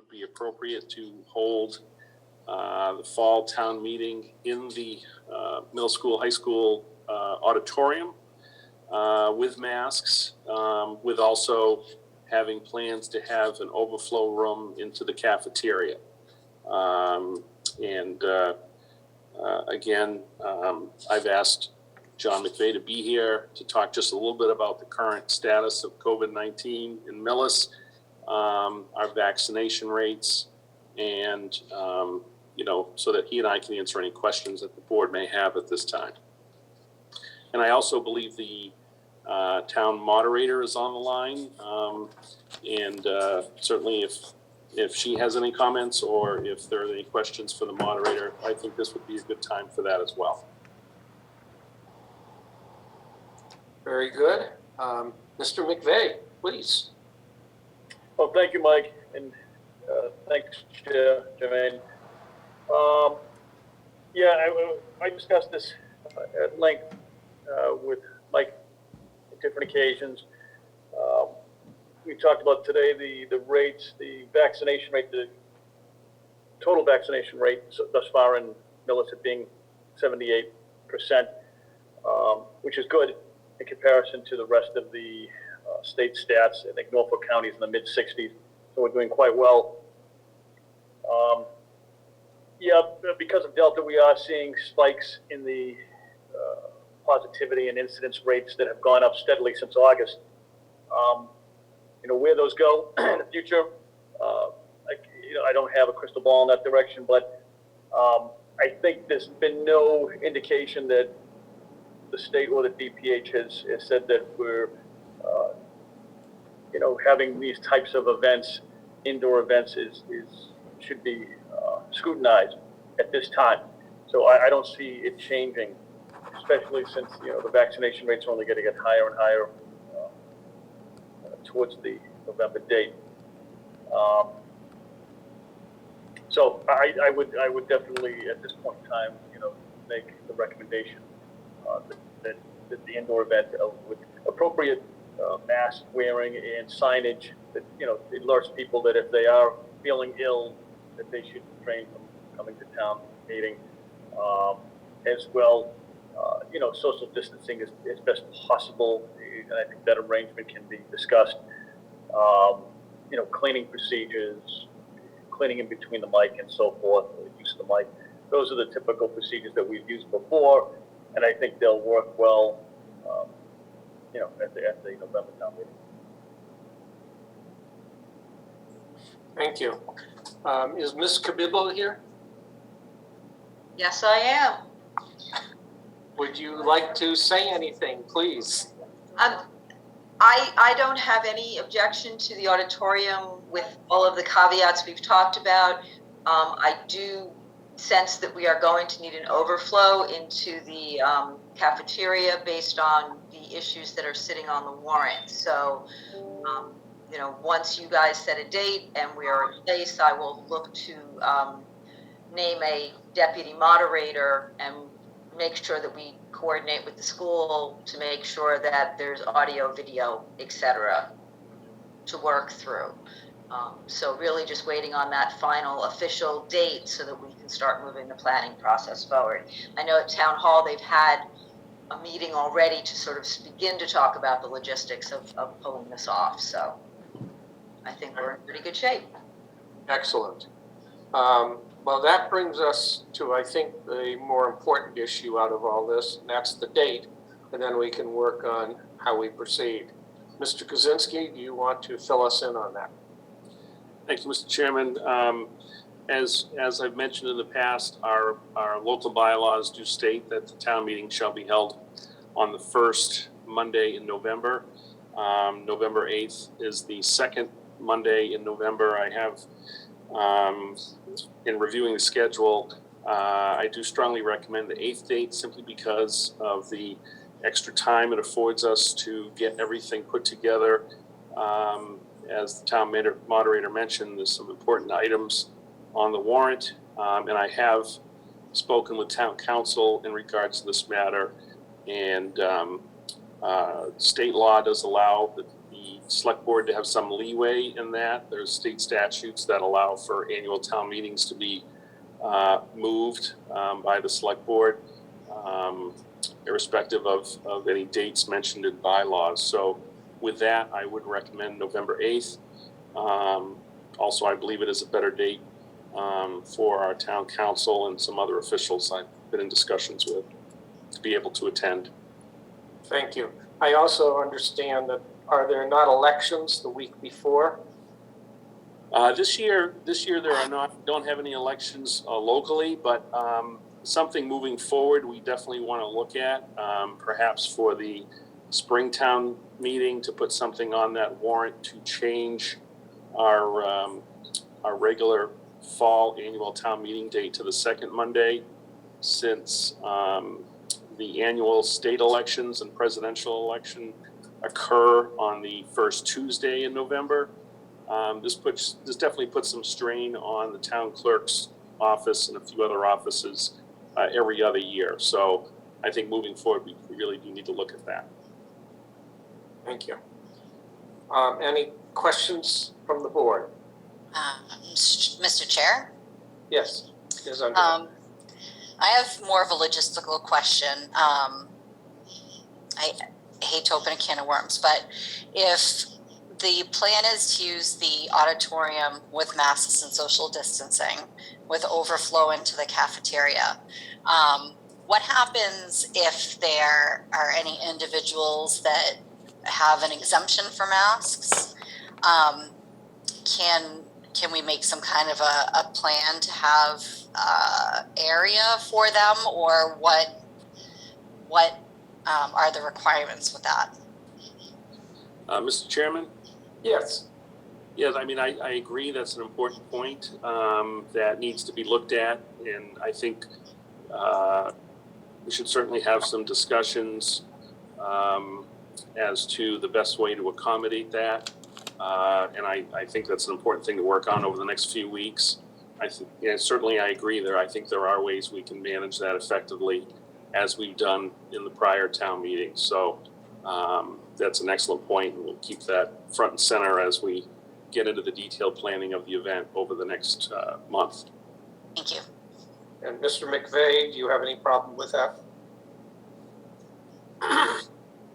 would be appropriate to hold the fall town meeting in the middle school, high school auditorium with masks, with also having plans to have an overflow room into the cafeteria. Again, I've asked John McVeigh to be here to talk just a little bit about the current status of COVID-19 in Millis, our vaccination rates, and so that he and I can answer any questions that the board may have at this time. And I also believe the town moderator is on the line, certainly if she has any comments or if there are any questions for the moderator, I think this would be a good time for that as well. Very good. Mr. McVeigh, please. Well, thank you, Mike, and thanks, Jermaine. I discussed this at length with Mike on different occasions. We talked about today the rates, the vaccination rate, the total vaccination rate thus far in Millis being 78%, which is good in comparison to the rest of the state stats. I think Norfolk County is in the mid-60s, so we're doing quite well. Because of Delta, we are seeing spikes in the positivity and incidence rates that have gone up steadily since August. Where those go in the future, I don't have a crystal ball in that direction, but I think there's been no indication that the state or the DPH has said that we're, having these types of events, indoor events, should be scrutinized at this time. So I don't see it changing, especially since the vaccination rates are only going to get higher and higher towards the November date. So I would definitely at this point in time make the recommendation that the indoor event with appropriate mask wearing and signage that it alerts people that if they are feeling ill that they should refrain from coming to town meeting. As well, social distancing is best possible, and I think that arrangement can be discussed. Cleaning procedures, cleaning in between the mic and so forth, the use of the mic. Those are the typical procedures that we've used before, and I think they'll work well, at the November town meeting. Thank you. Is Ms. Cabibbo here? Yes, I am. Would you like to say anything, please? I don't have any objection to the auditorium with all of the caveats we've talked about. I do sense that we are going to need an overflow into the cafeteria based on the issues that are sitting on the warrant. So, once you guys set a date and we are in place, I will look to name a deputy moderator and make sure that we coordinate with the school to make sure that there's audio, video, etc. to work through. So really just waiting on that final official date so that we can start moving the planning process forward. I know at Town Hall they've had a meeting already to sort of begin to talk about the logistics of pulling this off. So I think we're in pretty good shape. Excellent. Well, that brings us to, I think, the more important issue out of all this, and that's the date, and then we can work on how we proceed. Mr. Kaczynski, do you want to fill us in on that? Thank you, Mr. Chairman. As I've mentioned in the past, our local bylaws do state that the town meeting shall be held on the first Monday in November. November 8th is the second Monday in November. I have, in reviewing the schedule, I do strongly recommend the 8th date simply because of the extra time it affords us to get everything put together. As the town moderator mentioned, there's some important items on the warrant, and I have spoken with town council in regards to this matter, and state law does allow the select board to have some leeway in that. There's state statutes that allow for annual town meetings to be moved by the select board, irrespective of any dates mentioned in bylaws. So with that, I would recommend November 8th. Also, I believe it is a better date for our town council and some other officials I've been in discussions with to be able to attend. Thank you. I also understand that, are there not elections the week before? This year there are don't have any elections locally, but something moving forward we definitely want to look at, perhaps for the Springtown meeting, to put something on that warrant to change our regular fall annual town meeting date to the second Monday, since the annual state elections and presidential election occur on the first Tuesday in November. This definitely puts some strain on the town clerk's office and a few other offices every other year. So I think moving forward, we really do need to look at that. Thank you. Any questions from the board? Mr. Chair? Yes, Ms. Underhill. I have more of a logistical question. I hate to open a can of worms, but if the plan is to use the auditorium with masks and social distancing with overflow into the cafeteria, what happens if there are any individuals that have an exemption for masks? Can we make some kind of a plan to have area for them, or what are the requirements with that? Mr. Chairman? Yes. Yes, I mean, I agree that's an important point that needs to be looked at, and I think we should certainly have some discussions as to the best way to accommodate that. And I think that's an important thing to work on over the next few weeks. Certainly I agree there. I think there are ways we can manage that effectively, as we've done in the prior town meetings. So that's an excellent point, and we'll keep that front and center as we get into the detailed planning of the event over the next month. Thank you. And Mr. McVeigh, do you have any problem with that?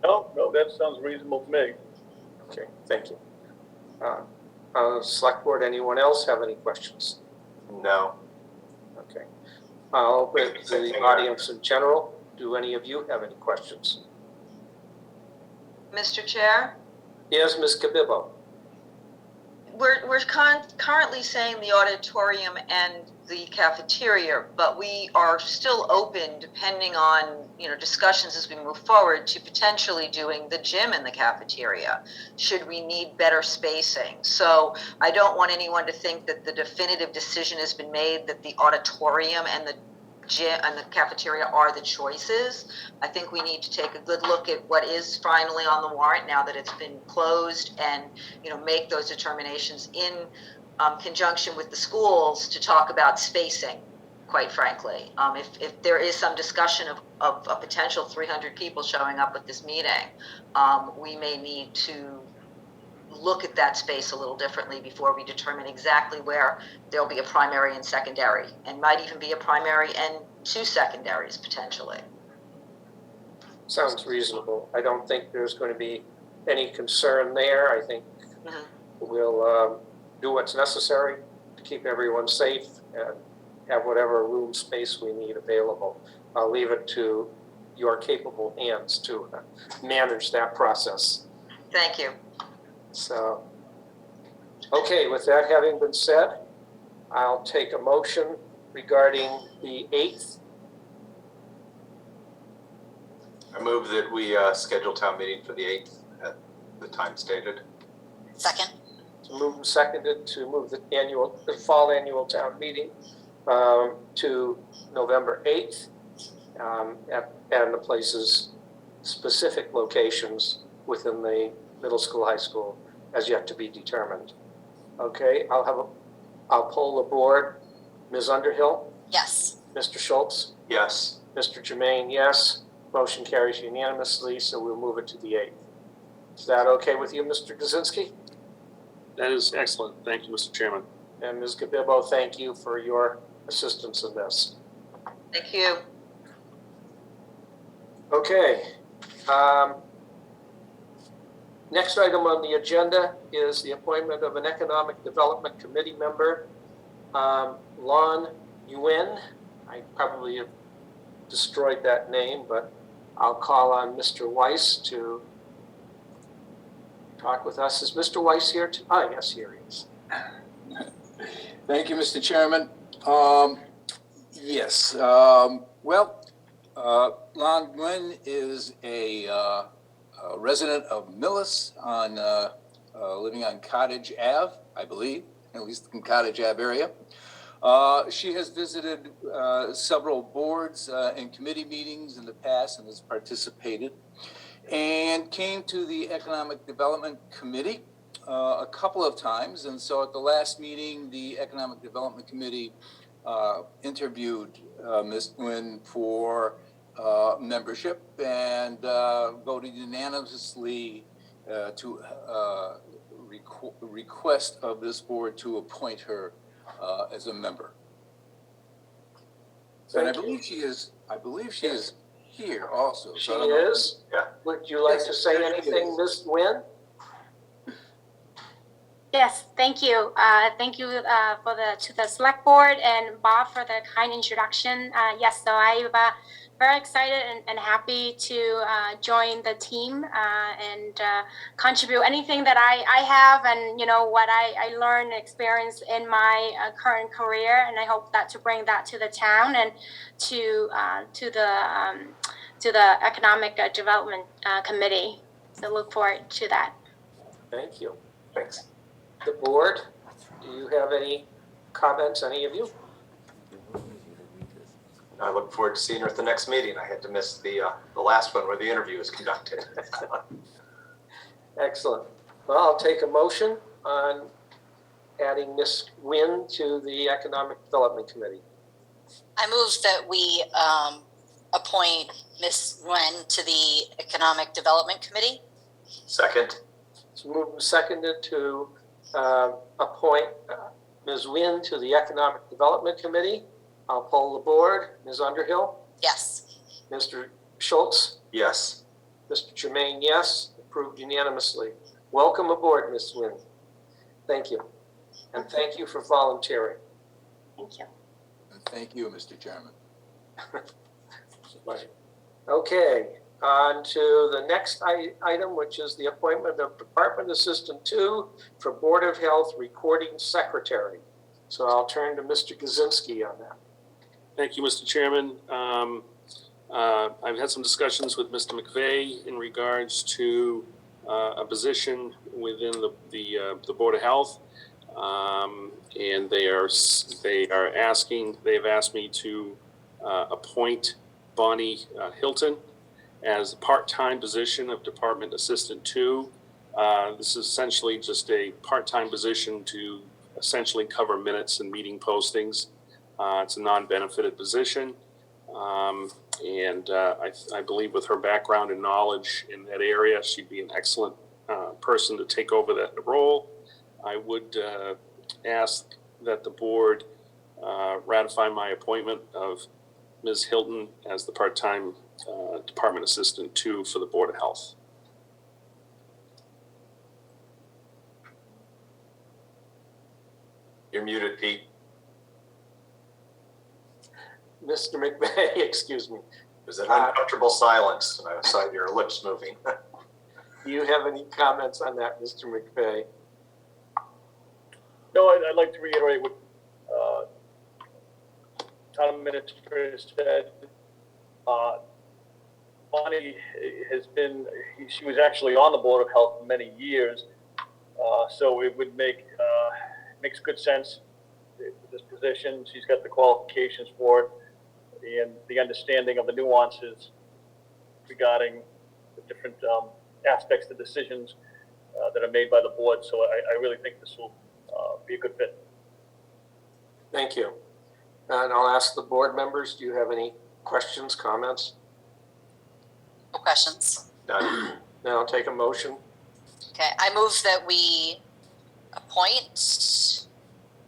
No, that sounds reasonable to me. Okay, thank you. Select board, anyone else have any questions? No. Okay. I'll open it to the audience in general. Do any of you have any questions? Mr. Chair? Yes, Ms. Kabibbo. We're currently saying the auditorium and the cafeteria, but we are still open, depending on, discussions as we move forward, to potentially doing the gym in the cafeteria, should we need better spacing. So I don't want anyone to think that the definitive decision has been made that the auditorium and the gym and the cafeteria are the choices. I think we need to take a good look at what is finally on the warrant now that it's been closed, and make those determinations in conjunction with the schools to talk about spacing, quite frankly. If there is some discussion of a potential 300 people showing up at this meeting, we may need to look at that space a little differently before we determine exactly where there'll be a primary and secondary, and might even be a primary and 2 secondaries potentially. Sounds reasonable. I don't think there's going to be any concern there. I think we'll do what's necessary to keep everyone safe and have whatever room space we need available. I'll leave it to your capable hands to manage that process. Thank you. So, okay, with that having been said, I'll take a motion regarding the 8th. I move that we schedule town meeting for the 8th at the time stated. Second? To move and seconded to move the fall annual town meeting to November 8th and the places, specific locations within the middle school, high school, as yet to be determined. Okay, I'll poll the board. Ms. Underhill? Yes. Mr. Schultz? Yes. Mr. Jermaine, yes. Motion carries unanimously, so we'll move it to the 8th. Is that okay with you, Mr. Kaczynski? That is excellent. Thank you, Mr. Chairman. And Ms. Gabibbo, thank you for your assistance in this. Thank you. Okay. Next item on the agenda is the appointment of an Economic Development Committee member, Lon Yuen. I probably have destroyed that name, but I'll call on Mr. Weiss to talk with us. Is Mr. Weiss here? Yes, here he is. Thank you, Mr. Chairman. Yes, Lon Nguyen is a resident of Millis on, living on Cottage Ave, I believe, at least in Cottage Ave area. She has visited several boards and committee meetings in the past and has participated, and came to the Economic Development Committee a couple of times. And so at the last meeting, the Economic Development Committee interviewed Ms. Nguyen for membership and voted unanimously to request of this board to appoint her as a member. And I believe she is here also. She is? Yeah. Would you like Yes, to say there she anything, is. Ms. Nguyen? Yes, thank you. Thank you to the select board and Bob for the kind introduction. Yes, so I'm very excited and happy to join the team and contribute anything that I have and what I learned and experienced in my current career, and I hope that to bring that to the town and to the Economic Development Committee. So look forward to that. Thank you. Thanks. The board, do you have any comments, any of you? I look forward to seeing her at the next meeting. I had to miss the last one where the interview was conducted. Excellent. Well, I'll take a motion on adding Ms. Nguyen to the Economic Development Committee. I move that we appoint Ms. Nguyen to the Economic Development Committee. Second. It's moved and seconded to appoint Ms. Nguyen to the Economic Development Committee. I'll poll the board. Ms. Underhill? Yes. Mr. Schultz? Yes. Mr. Jermaine, yes. Approved unanimously. Welcome aboard, Ms. Nguyen. Thank you. And thank you for volunteering. Thank you. And thank you, Mr. Chairman. Okay, on to the next item, which is the appointment of Department Assistant 2 for Board of Health Recording Secretary. So I'll turn to Mr. Kaczynski on that. Thank you, Mr. Chairman. I've had some discussions with Mr. McVeigh in regards to a position within the Board of Health. And they've asked me to appoint Bonnie Hilton as a part-time position of Department Assistant 2. This is essentially just a part-time position to essentially cover minutes and meeting postings. It's a non-benefited position. And I believe with her background and knowledge in that area, she'd be an excellent person to take over that role. I would ask that the board ratify my appointment of Ms. Hilton as the part-time Department Assistant 2 for the Board of Health. You're muted, Pete. Mr. McVeigh, excuse me. There's an uncomfortable silence, and I saw your lips moving. Do you have any comments on that, Mr. McVeigh? No, I'd like to reiterate what Town Administrator said. Bonnie has been, she was actually on the Board of Health for many years, so it would makes good sense for this position. She's got the qualifications for it and the understanding of the nuances regarding the different aspects of decisions that are made by the board. So I really think this will be a good fit. Thank you. And I'll ask the board members, do you have any questions, comments? No questions. Done. Now I'll take a motion Okay, I move that we appoint,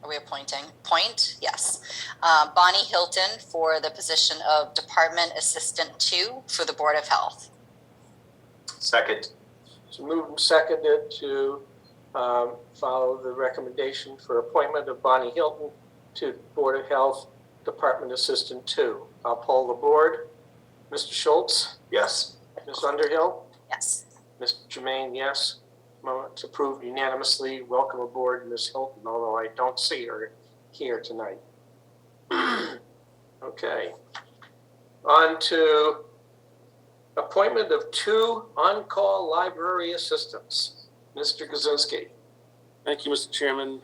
are we appointing? Appoint, yes. Bonnie Hilton for the position of Department Assistant 2 for the Board of Health. Second. So moved and seconded to follow the recommendation for appointment of Bonnie Hilton to Board of Health, Department Assistant 2. I'll poll the board. Mr. Schultz? Yes. Ms. Underhill? Yes. Mr. Jermaine, yes. It's approved unanimously. Welcome aboard, Ms. Hilton, although I don't see her here tonight. Okay. On to appointment of 2 on-call library assistants. Mr. Kaczynski. Thank you, Mr. Chairman.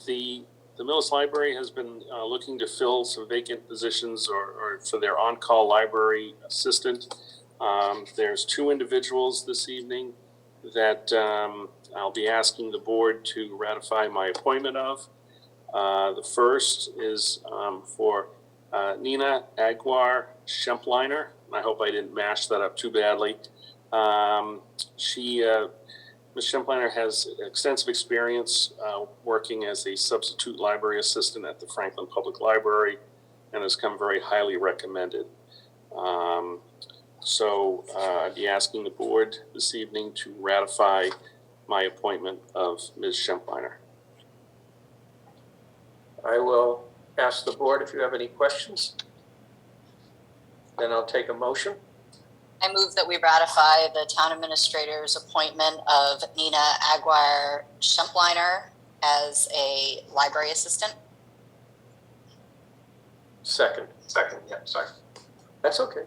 The Millis Library has been looking to fill some vacant positions or for their on-call library assistant. There's 2 individuals this evening that I'll be asking the board to ratify my appointment of. The first is for Nina Aguar Schempliner. I hope I didn't mash that up too badly. Ms. Schempliner has extensive experience working as a substitute library assistant at the Franklin Public Library and has come very highly recommended. So I'd be asking the board this evening to ratify my appointment of Ms. Schempliner. I will ask the board if you have any questions. Then I'll take a motion. I move that we ratify the town administrator's appointment of Nina Aguirre Schempliner as a library assistant. Second. Second, yeah, sorry. That's okay.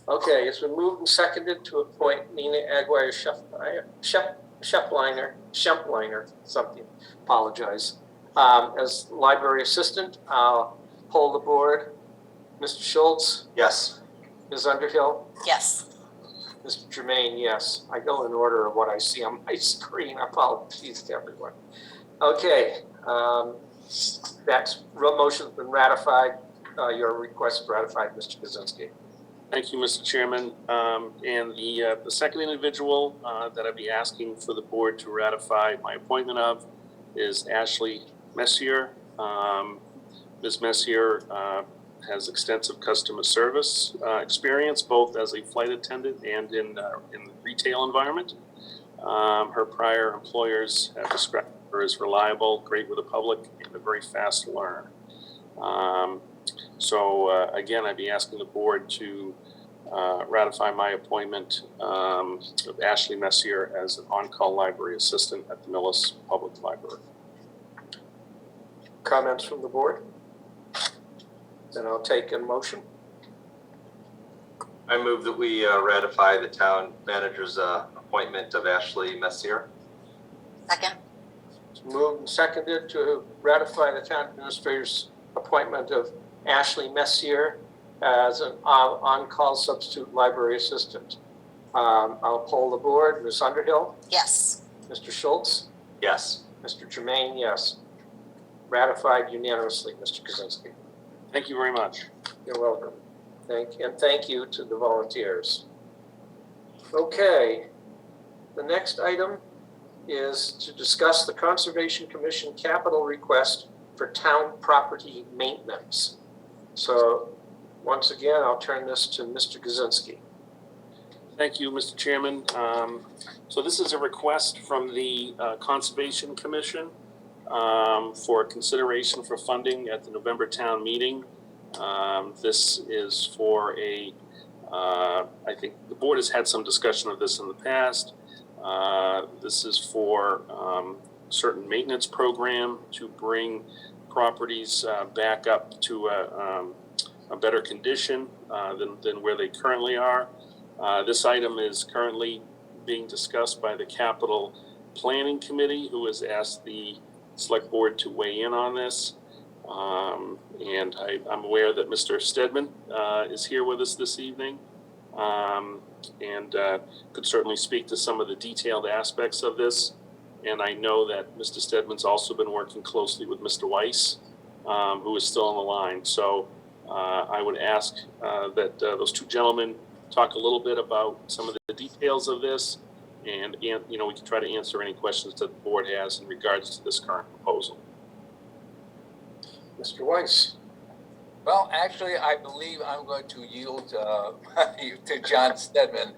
Okay, it's been moved and seconded to appoint Nina Aguirre Schempliner, something, apologize, as library assistant. I'll poll the board. Mr. Schultz, Yes. Ms. Underhill, Yes. Mr. Jermaine, yes. I go in order of what I see on my screen. Apologies to everyone. Okay, motion's been ratified. Your request ratified, Mr. Kaczynski. Thank you, Mr. Chairman. And the second individual that I'd be asking for the board to ratify my appointment of is Ashley Messier. Ms. Messier has extensive customer service experience, both as a flight attendant and in the retail environment. Her prior employers have described her as reliable, great with the public, and a very fast learner. Again, I'd be asking the board to ratify my appointment of Ashley Messier as an on-call library assistant at the Millis Public Library. Comments from the board? Then I'll take a motion. I move that we ratify the town manager's appointment of Ashley Messier. Second. It's moved and seconded to ratify the town administrator's appointment of Ashley Messier as an on-call substitute library assistant. I'll poll the board. Ms. Underhill? Yes. Mr. Schultz? Yes. Mr. Jermaine, yes. Ratified unanimously, Mr. Kaczynski. Thank you very much. You're welcome. Thank you to the volunteers. Okay, the next item is to discuss the Conservation Commission capital request for town property maintenance. So once again, I'll turn this to Mr. Kaczynski. Thank you, Mr. Chairman. So this is a request from the Conservation Commission for consideration for funding at the November town meeting. This is for I think the board has had some discussion of this in the past. This is for certain maintenance program to bring properties back up to a better condition than where they currently are. This item is currently being discussed by the Capital Planning Committee, who has asked the Select Board to weigh in on this. And I'm aware that Mr. Stedman is here with us this evening and could certainly speak to some of the detailed aspects of this. And I know that Mr. Stedman's also been working closely with Mr. Weiss, who is still on the line. So I would ask that those two gentlemen talk a little bit about some of the details of this And, we can try to answer any questions that the board has in regards to this current proposal. Mr. Weiss? Well, actually, I believe I'm going to yield to John Stedman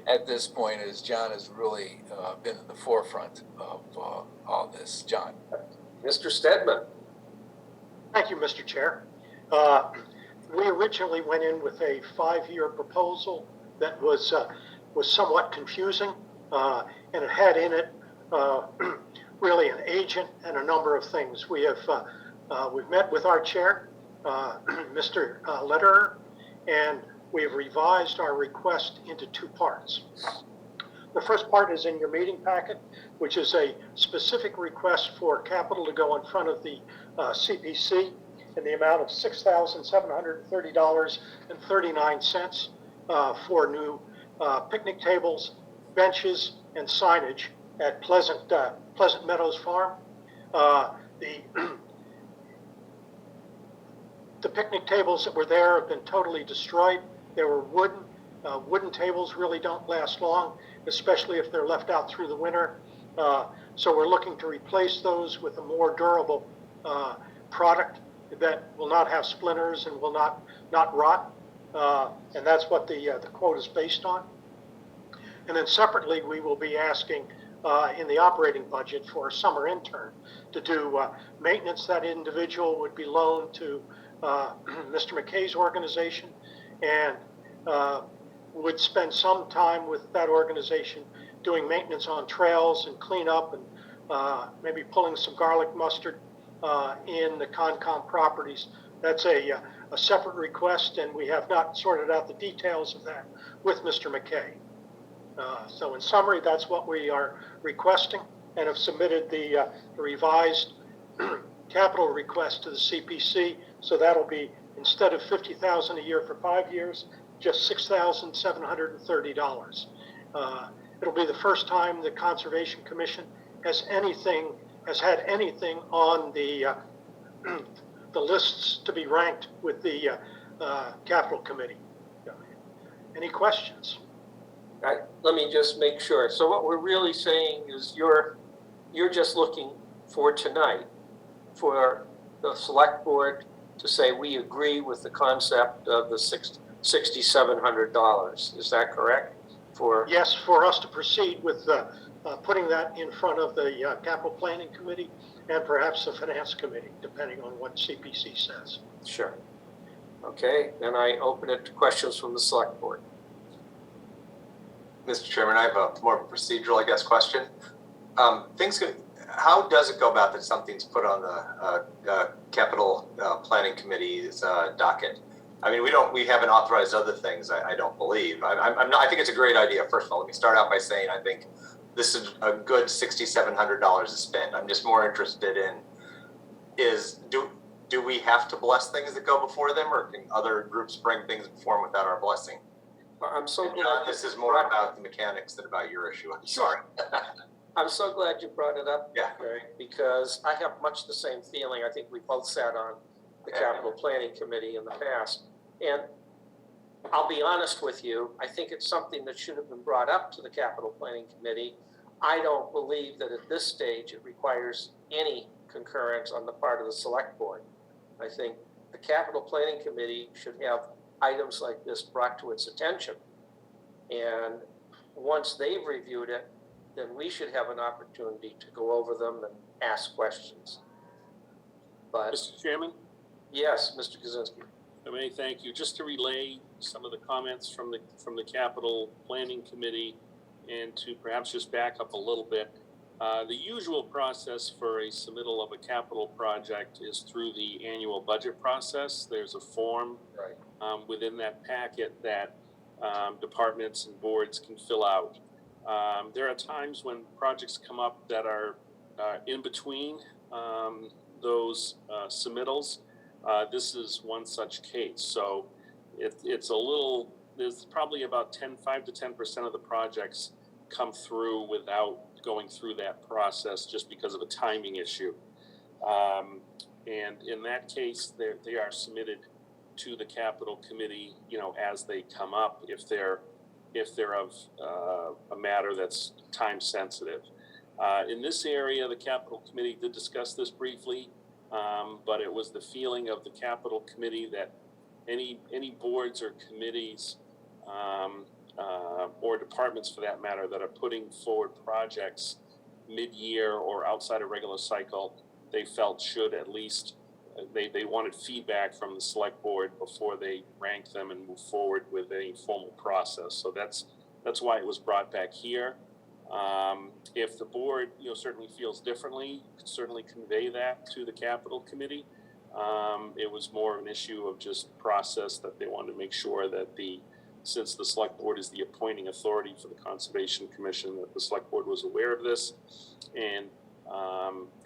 at this point, as John has really been in the forefront of all this. John. Mr. Stedman? Thank you, Mr. Chair. We originally went in with a 5-year proposal that was somewhat confusing, and it had in it really an agent and a number of things. We've met with our chair, Mr. Lederer, and we've revised our request into 2 parts. The first part is in your meeting packet, which is a specific request for capital to go in front of the CPC in the amount of $6,730.39 for new picnic tables, benches, and signage at Pleasant Meadows Farm. The picnic tables that were there have been totally destroyed. They were wooden. Wooden tables really don't last long, especially if they're left out through the winter. So we're looking to replace those with a more durable product that will not have splinters and will not rot. And that's what the quote is based on. And then separately, we will be asking in the operating budget for a summer intern to do maintenance. That individual would be loaned to Mr. McKay's organization, and would spend some time with that organization doing maintenance on trails and cleanup, and maybe pulling some garlic mustard in the Comm properties. That's a separate request, and we have not sorted out the details of that with Mr. McKay. So in summary, that's what we are requesting, and have submitted the revised capital request to the CPC. So that'll be, instead of $50,000 a year for 5 years, just $6,730. It'll be the first time the Conservation Commission has had anything on the lists to be ranked with the Capital Committee. Any questions? Let me just make sure. So what we're really saying is you're just looking for tonight for the select board to say we agree with the concept of the $6,700. Is that correct? Yes, for us to proceed with putting that in front of the Capital Planning Committee and perhaps the Finance Committee, depending on what CPC says. Sure. Okay, then I open it to questions from the select board. Mr. Chairman, I have a more procedural, I guess, question. How does it go about that something's put on the Capital Planning Committee's docket? I mean, we haven't authorized other things, I don't believe. I think it's a great idea. First of all, let me start out by saying I think this is a good $6,700 to spend. I'm just more interested in do we have to bless things that go before them, or can other groups bring things before them without our blessing? I'm so glad this is more about the mechanics than about your issue. I'm sorry. I'm so glad you brought it up, Yeah. Gary, because I have much the same feeling. I think we both sat on the Capital Planning Committee in the past. And I'll be honest with you, I think it's something that should have been brought up to the Capital Planning Committee. I don't believe that at this stage it requires any concurrence on the part of the Select Board. I think the Capital Planning Committee should have items like this brought to its attention. And once they've reviewed it, then we should have an opportunity to go over them and ask questions. But Mr. Chairman? yes, Mr. Kaczynski. Thank you. Just to relay some of the comments from the Capital Planning Committee, and to perhaps just back up a little bit. The usual process for a submittal of a capital project is through the annual budget process. There's a form within that packet that departments and boards can fill out. There are times when projects come up that are in between those submittals. This is one such case. So there's probably about 5 to 10% of the projects come through without going through that process just because of a timing issue. And in that case, they are submitted to the Capital Committee, as they come up. If they're if they're of a matter that's time sensitive. In this area, the Capital Committee did discuss this briefly, but it was the feeling of the Capital Committee that any boards or committees or departments for that matter that are putting forward projects mid-year or outside a regular cycle, they felt should at least, they wanted feedback from the select board before they rank them and move forward with a formal process. So that's why it was brought back here. If the board, certainly feels differently, you could certainly convey that to the Capital Committee. It was more of an issue of just process that they wanted to make sure that since the select board is the appointing authority for the Conservation Commission, that the select board was aware of this and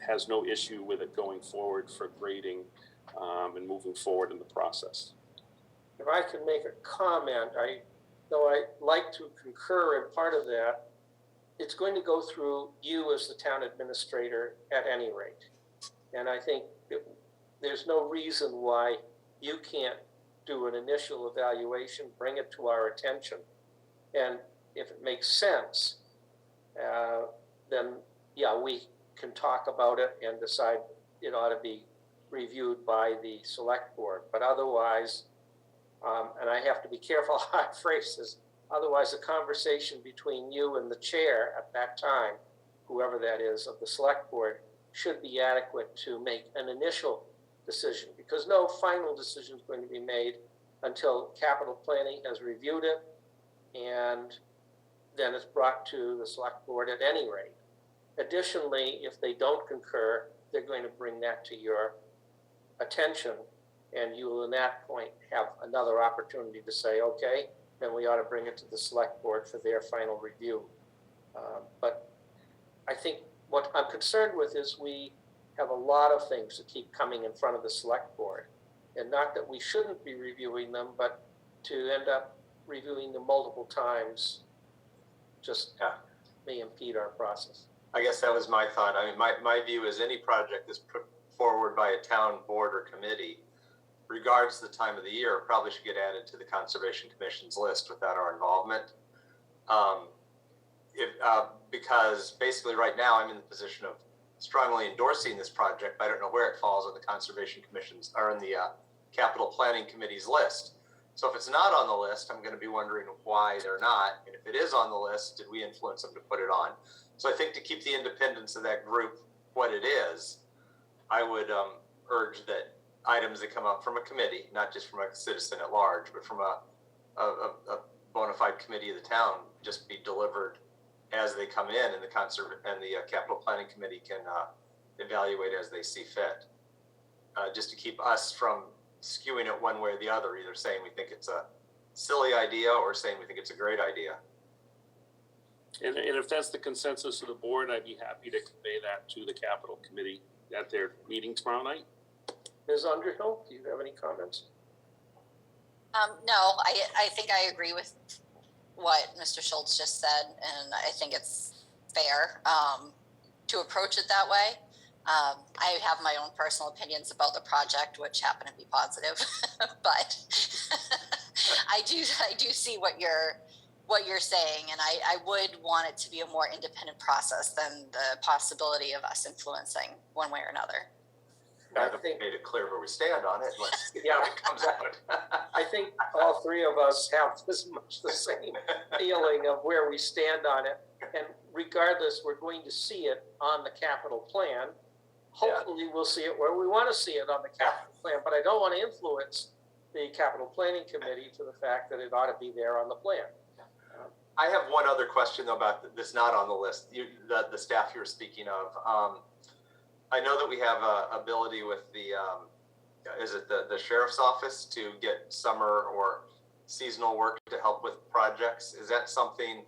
has no issue with it going forward for grading and moving forward in the process. If I can make a comment, though I like to concur in part of that, it's going to go through you as the town administrator at any rate. And I think there's no reason why you can't do an initial evaluation, bring it to our attention. And if it makes sense, then yeah, we can talk about it and decide it ought to be reviewed by the select board. But otherwise, and I have to be careful how I phrase this, otherwise the conversation between you and the chair at that time, whoever that is, of the select board, should be adequate to make an initial decision, because no final decision is going to be made until capital planning has reviewed it, and then it's brought to the select board at any rate. Additionally, if they don't concur, they're going to bring that to your attention, and you will at that point have another opportunity to say, okay, then we ought to bring it to the select board for their final review. But I think what I'm concerned with is we have a lot of things that keep coming in front of the select board. And not that we shouldn't be reviewing them, but to end up reviewing them multiple times just may impede our process. I guess that was my thought. I mean, my view is any project that's put forward by a town board or committee, regardless of the time of the year, probably should get added to the Conservation Commission's list without our involvement. Because basically right now I'm in the position of strongly endorsing this project, but I don't know where it falls on the Conservation Commission's or in the Capital Planning Committee's list. So if it's not on the list, I'm going to be wondering why they're not. And if it is on the list, did we influence them to put it on? So I think to keep the independence of that group what it is, I would urge that items that come up from a committee, not just from a citizen at large, but from a bona fide committee of the town, just be delivered as they come in, and the Capital Planning Committee can evaluate as they see fit. Just to keep us from skewing it one way or the other, either saying we think it's a silly idea or saying we think it's a great idea. And if that's the consensus of the board, I'd be happy to convey that to the Capital Committee at their meeting tomorrow night. Ms. Underhill, do you have any comments? No, I think I agree with what Mr. Schultz just said, and I think it's fair to approach it that way. I have my own personal opinions about the project, which happen to be positive, but I do see what you're saying, and I would want it to be a more independent process than the possibility of us influencing one way or another. I think made it clear where we stand on it. Let's see how it comes out. I think all three of us have as much the same feeling of where we stand on it. And regardless, we're going to see it on the capital plan. Hopefully we'll see it where we want to see it on the capital plan, but I don't want to influence the Capital Planning Committee to the fact that it ought to be there on the plan. I have one other question though about this not on the list. The staff you were speaking of. I know that we have a ability with the, is it the sheriff's office to get summer or seasonal work to help with projects? Is that something,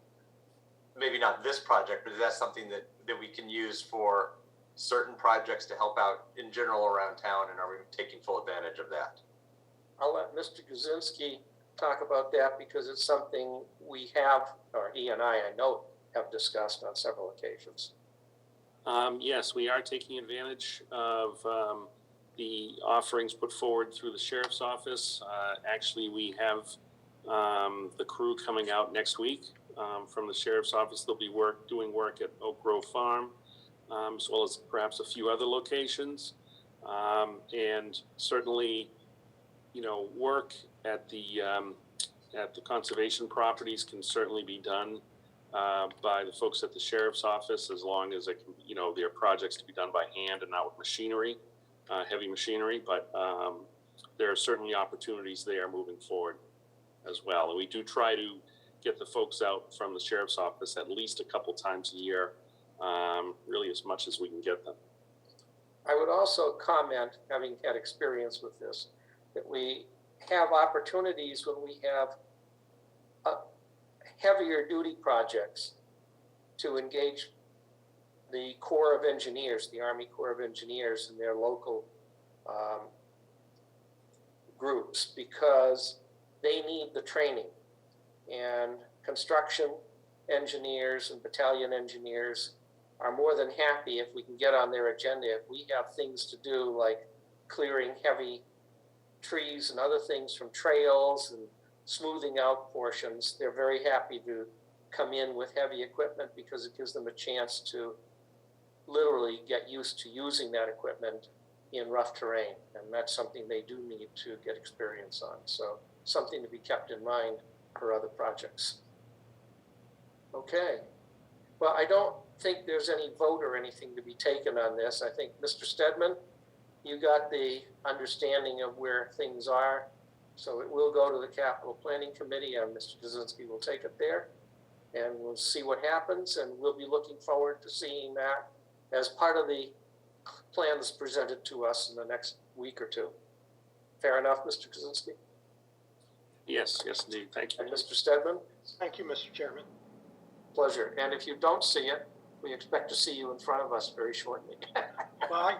maybe not this project, but is that something that we can use for certain projects to help out in general around town, and are we taking full advantage of that? I'll let Mr. Kaczynski talk about that because it's something we have, or he and I know, have discussed on several occasions. Yes, we are taking advantage of the offerings put forward through the sheriff's office. Actually, we have The crew coming out next week from the sheriff's office. They'll be doing work at Oak Grove Farm, as well as perhaps a few other locations. And certainly, work at the conservation properties can certainly be done by the folks at the sheriff's office, as long as it can, there are projects to be done by hand and not with machinery, heavy machinery. But there are certainly opportunities there moving forward as well. And we do try to get the folks out from the sheriff's office at least a couple times a year, really as much as we can get them. I would also comment, having had experience with this, that we have opportunities when we have heavier duty projects to engage the Corps of Engineers, the Army Corps of Engineers, and their local groups, because they need the training. And construction engineers and battalion engineers are more than happy if we can get on their agenda. If we have things to do, like clearing heavy trees and other things from trails and smoothing out portions, they're very happy to come in with heavy equipment, because it gives them a chance to literally get used to using that equipment in rough terrain. And that's something they do need to get experience on. So something to be kept in mind for other projects. Okay. Well, I don't think there's any vote or anything to be taken on this. I think, Mr. Stedman, you got the understanding of where things are. So it will go to the Capital Planning Committee, and Mr. Kaczynski will take it there. And we'll see what happens, and we'll be looking forward to seeing that as part of the plans presented to us in the next week or two. Fair enough, Mr. Kaczynski? Yes, indeed. Thank you. And Mr. Stedman? Thank you, Mr. Chairman. Pleasure. And if you don't see it, we expect to see you in front of us very shortly. Well,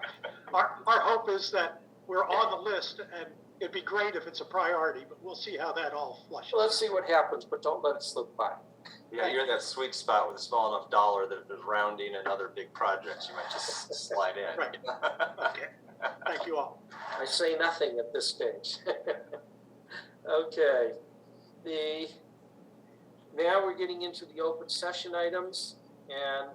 our hope is that we're on the list, and it'd be great if it's a priority, but we'll see how that all flushes. Well, let's see what happens, but don't let it slip by. Yeah, you're in that sweet spot with a small enough dollar that if there's rounding and other big projects, you might just slide in. Right. Okay. Thank you all. I say nothing at this stage. Okay. Now we're getting into the open session items, and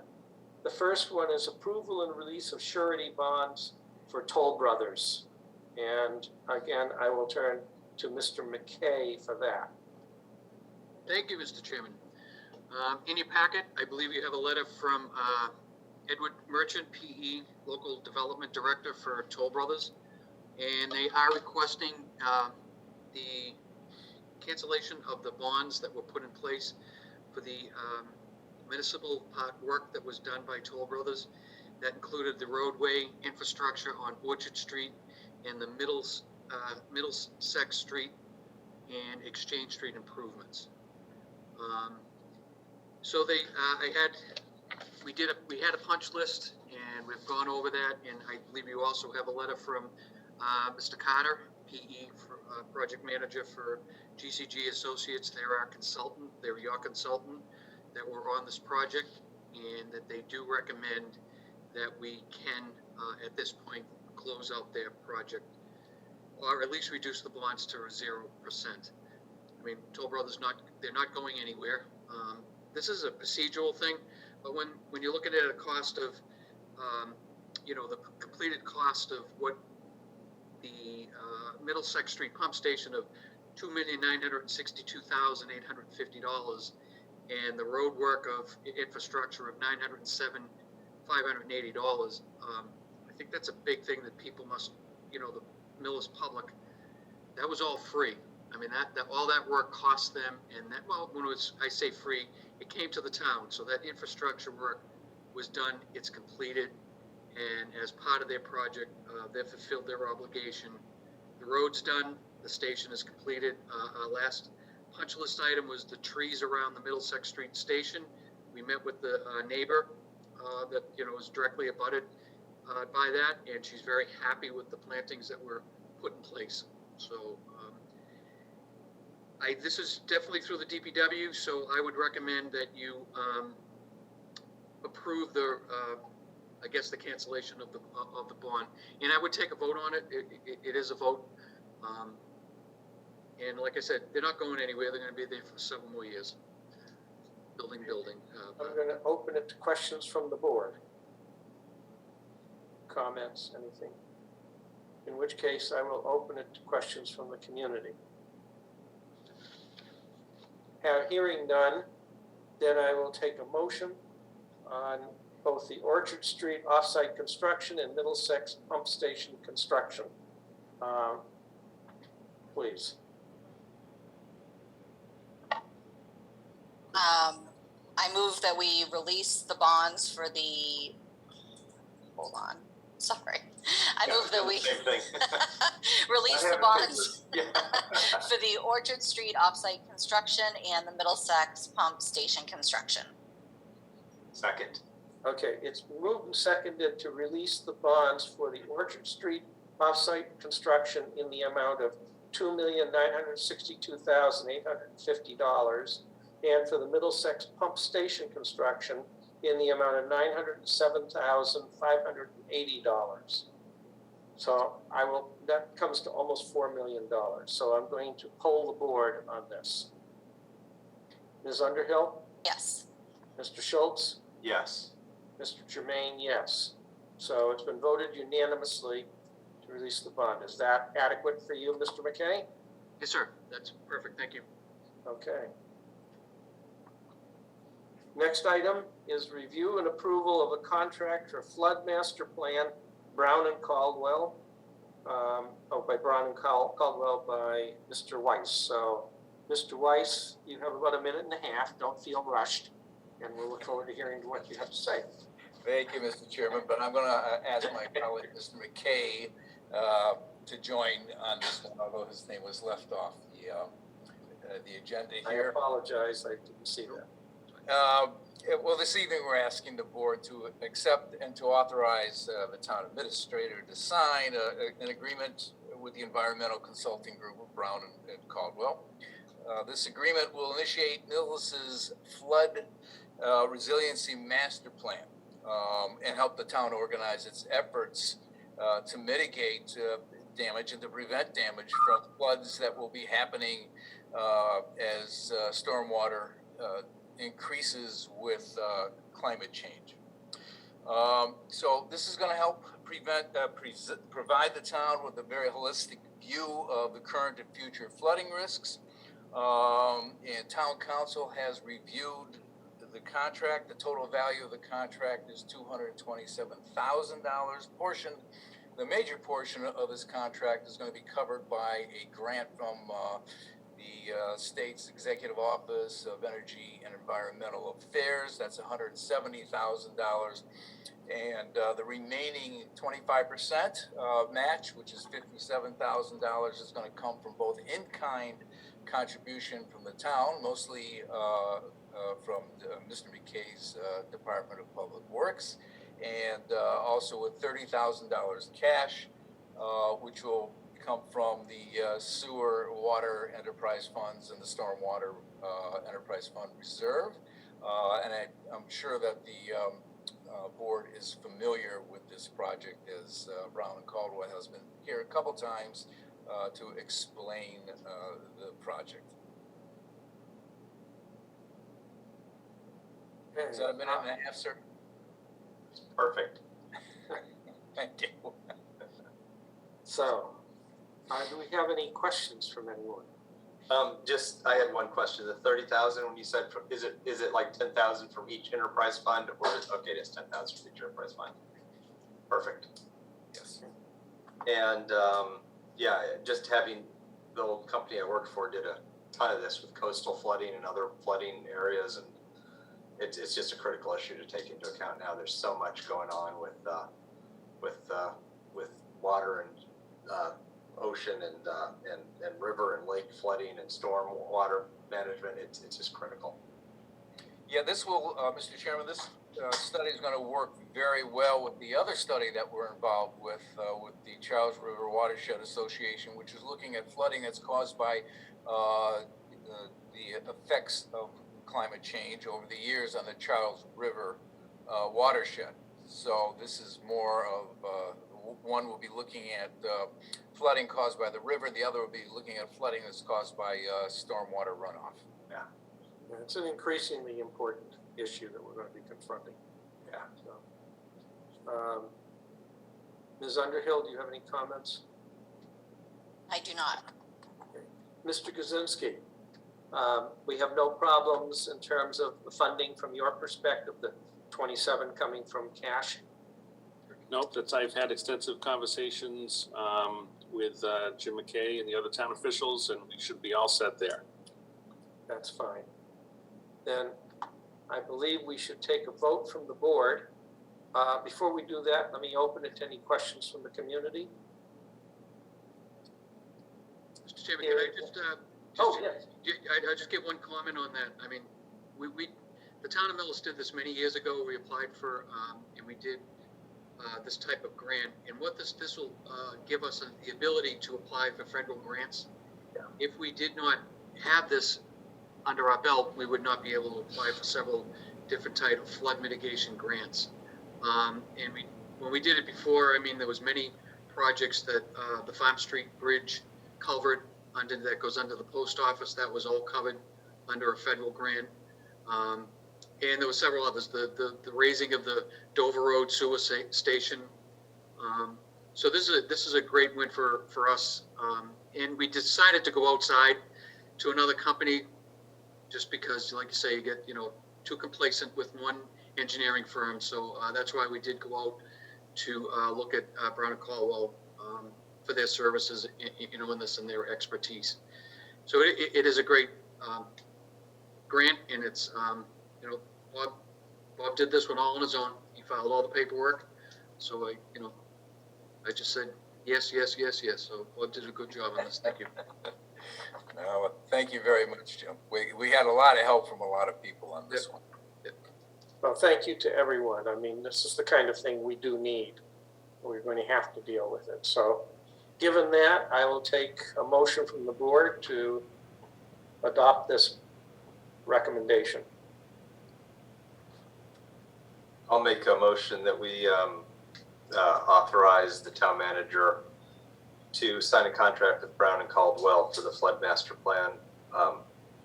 the first one is approval and release of surety bonds for Toll Brothers. And again, I will turn to Mr. McKay for that. Thank you, Mr. Chairman. In your packet, I believe you have a letter from Edward Merchant, PE, Local Development Director for Toll Brothers, and they are requesting the cancellation of the bonds that were put in place for the municipal work that was done by Toll Brothers. That included the roadway infrastructure on Orchard Street and the Middlesex Street and Exchange Street improvements. So we had a punch list, and we've gone over that, and I believe you also have a letter from Mr. Carter, PE, project manager for GCG Associates. They're our consultant, they're your consultant that were on this project, and that they do recommend that we can, at this point, close out their project, or at least reduce the bonds to 0%. I mean, Toll Brothers, they're not going anywhere. This is a procedural thing, but when you're looking at a cost of, the completed cost of what the Middlesex Street pump station of $2,962,850 and the road work of infrastructure of $907,580, I think that's a big thing that people must, the Millis public, that was all free. I mean, that all that work cost them, and that, well, I say free, it came to the town. So that infrastructure work was done, it's completed, and as part of their project, they've fulfilled their obligation. The road's done, the station is completed. Our last punch list item was the trees around the Middlesex Street station. We met with the neighbor that, was directly abutted by that, and she's very happy with the plantings that were put in place. So, this is definitely through the DPW, so I would recommend that you approve the, the cancellation of the bond. And I would take a vote on it. It is a vote. And like I said, they're not going anywhere. They're gonna be there for several more years. Building. I'm gonna open it to questions from the board. Comments, anything? In which case, I will open it to questions from the community. Hearing none, then I will take a motion on both the Orchard Street offsite construction and Middlesex pump station construction. Please. I move that we release the bonds for the, hold on, sorry. I move that we Same thing. release I the have bonds Yeah. for the Orchard Street offsite construction and the Middlesex pump station construction. Second. Okay, it's moved and seconded to release the bonds for the Orchard Street offsite construction in the amount of $2,962,850 and for the Middlesex pump station construction in the amount of $907,580. So that comes to almost $4 million. So I'm going to poll the board on this. Ms. Underhill? Yes. Mr. Schultz? Yes. Mr. Jermaine, yes. So it's been voted unanimously to release the bond. Is that adequate for you, Mr. McKay? Yes, sir. That's perfect. Thank you. Okay. Next item is review and approval of a contract for flood master plan, Brown and Caldwell. By Brown and Caldwell by Mr. Weiss. So, Mr. Weiss, you have about a minute and a half. Don't feel rushed. And we'll look forward to hearing what you have to say. Thank you, Mr. Chairman, but I'm going to ask my colleague, Mr. McKay, to join on this one, although his name was left off the agenda I here. apologize, I didn't see that. Well, this evening, we're asking the board to accept and to authorize the town administrator to sign an agreement with the environmental consulting group of Brown and Caldwell. This agreement will initiate Millis's flood resiliency master plan and help the town organize its efforts to mitigate damage and to prevent damage from floods that will be happening as stormwater increases with climate change. So this is going to help provide the town with a very holistic view of the current and future flooding risks. And town council has reviewed the contract. The total value of the contract is $227,000. The major portion of this contract is going to be covered by a grant from the state's Executive Office of Energy and Environmental Affairs. That's $170,000. And the remaining 25% match, which is $57,000, is going to come from both in-kind contribution from the town, mostly from Mr. McKay's Department of Public Works, and also with $30,000 cash, which will come from the sewer water enterprise funds and the stormwater enterprise fund reserve. And I'm sure that the board is familiar with this project, as Brown and Caldwell has been here a couple times to explain the project. Is that a minute and a half, sir? Perfect. Thank you. So, do we have any questions from anyone? I had one question. The 30,000, when you said, is it like 10,000 from each enterprise fund, or okay, it's 10,000 from each enterprise fund? Perfect. Yes. And yeah, just having the old company I worked for did a ton of this with coastal flooding and other flooding areas, and it's just a critical issue to take into account now. There's so much going on with water and ocean and river and lake flooding and storm water management. It's just critical. Yeah, this will, Mr. Chairman, this study is going to work very well with the other study that we're involved with the Charles River Watershed Association, which is looking at flooding that's caused by the effects of climate change over the years on the Charles River watershed. So this is more of One will be looking at flooding caused by the river. The other will be looking at flooding that's caused by stormwater runoff. Yeah, it's an increasingly important issue that we're going to be confronting. Yeah. So, Ms. Underhill, do you have any comments? I do not. Mr. Kaczynski, we have no problems in terms of the funding from your perspective, the 27 coming from cash? Nope, I've had extensive conversations with Jim McKay and the other town officials, and we should be all set there. That's fine. Then I believe we should take a vote from the board. Before we do that, let me open it to any questions from the community. Mr. Chairman, can I just, Yes. I just get one comment on that. I mean, the town of Millis did this many years ago. We applied for, and we did this type of grant. And what this will give us the ability to apply for federal grants. Yeah. If we did not have this under our belt, we would not be able to apply for several different type of flood mitigation grants. And when we did it before, I mean, there was many projects that the Farm Street Bridge culvert that goes under the post office, that was all covered under a federal grant. And there were several others, the raising of the Dover Road sewer station. So this is a great win for us. And we decided to go outside to another company just because, like you say, you get, too complacent with one engineering firm. So that's why we did go out to look at Brown and Caldwell for their services, in this and their expertise. So it is a great grant, and it's, Bob did this one all on his own. He filed all the paperwork. So I just said, yes, yes, yes, yes. So Bob did a good job on this. Thank you. Well, thank you very much, Jim. We had a lot of help from a lot of people on this one. Well, thank you to everyone. I mean, this is the kind of thing we do need. We're going to have to deal with it. So given that, I will take a motion from the board to adopt this recommendation. I'll make a motion that we authorize the town manager to sign a contract with Brown and Caldwell for the flood master plan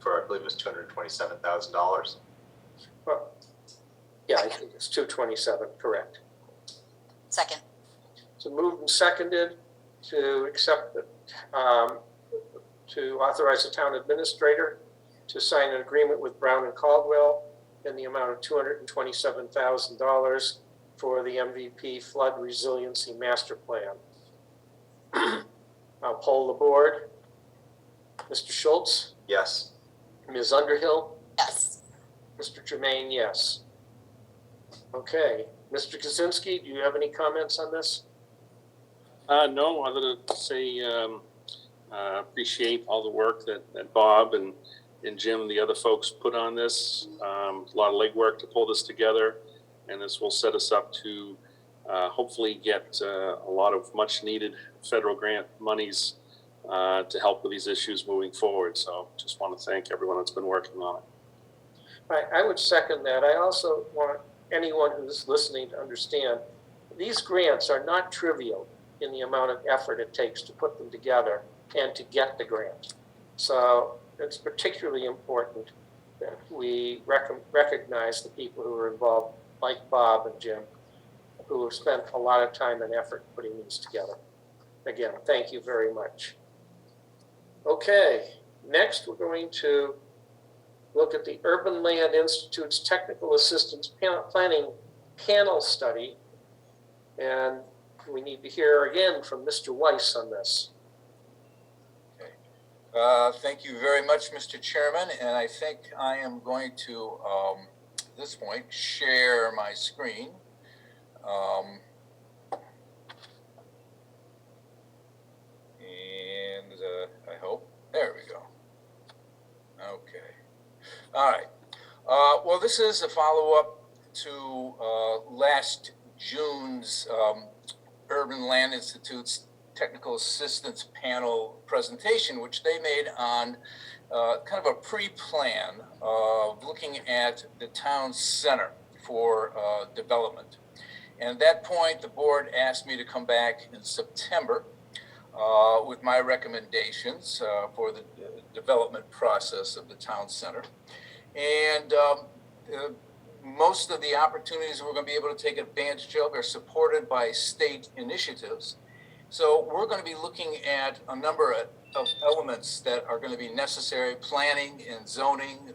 for, I believe it was $227,000. Well, yeah, I think it's 227, correct. Second. So moved and seconded to accept the, to authorize the town administrator to sign an agreement with Brown and Caldwell in the amount of $227,000 for the MVP Flood Resiliency Master Plan. I'll poll the board. Mr. Schultz? Yes. Ms. Underhill? Yes. Mr. Jermaine, yes. Okay. Mr. Kaczynski, do you have any comments on this? No, other than to say appreciate all the work that Bob and Jim and the other folks put on this. A lot of legwork to pull this together, and this will set us up to hopefully get a lot of much needed federal grant monies to help with these issues moving forward. So just want to thank everyone that's been working on it. I would second that. I also want anyone who's listening to understand these grants are not trivial in the amount of effort it takes to put them together and to get the grant. So it's particularly important that we recognize the people who are involved, like Bob and Jim, who have spent a lot of time and effort putting these together. Again, thank you very much. Okay, next we're going to look at the Urban Land Institute's Technical Assistance Planning Panel Study. And we need to hear again from Mr. Weiss on this. Thank you very much, Mr. Chairman. And I think I am going to, at this point, share my screen. I hope, there we go. Okay. All right. Well, this is a follow-up to last June's Urban Land Institute's Technical Assistance Panel presentation, which they made on kind of a pre-plan of looking at the town center for development. And at that point, the board asked me to come back in September with my recommendations for the development process of the town center. And most of the opportunities we're going to be able to take advantage of are supported by state initiatives. So we're going to be looking at a number of elements that are going to be necessary: planning and zoning,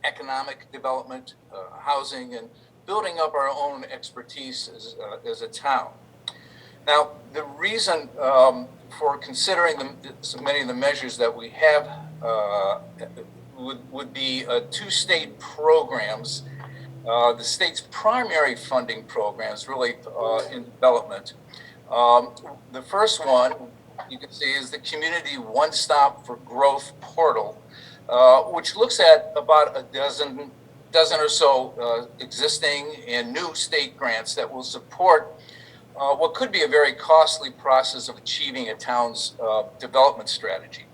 economic development, housing, and building up our own expertise as a town. Now, the reason for considering so many of the measures that we have would be two state programs. The state's primary funding programs really in development. The first one you can see is the Community One Stop for Growth portal, which looks at about a dozen or so existing and new state grants that will support what could be a very costly process of achieving a town's development strategy.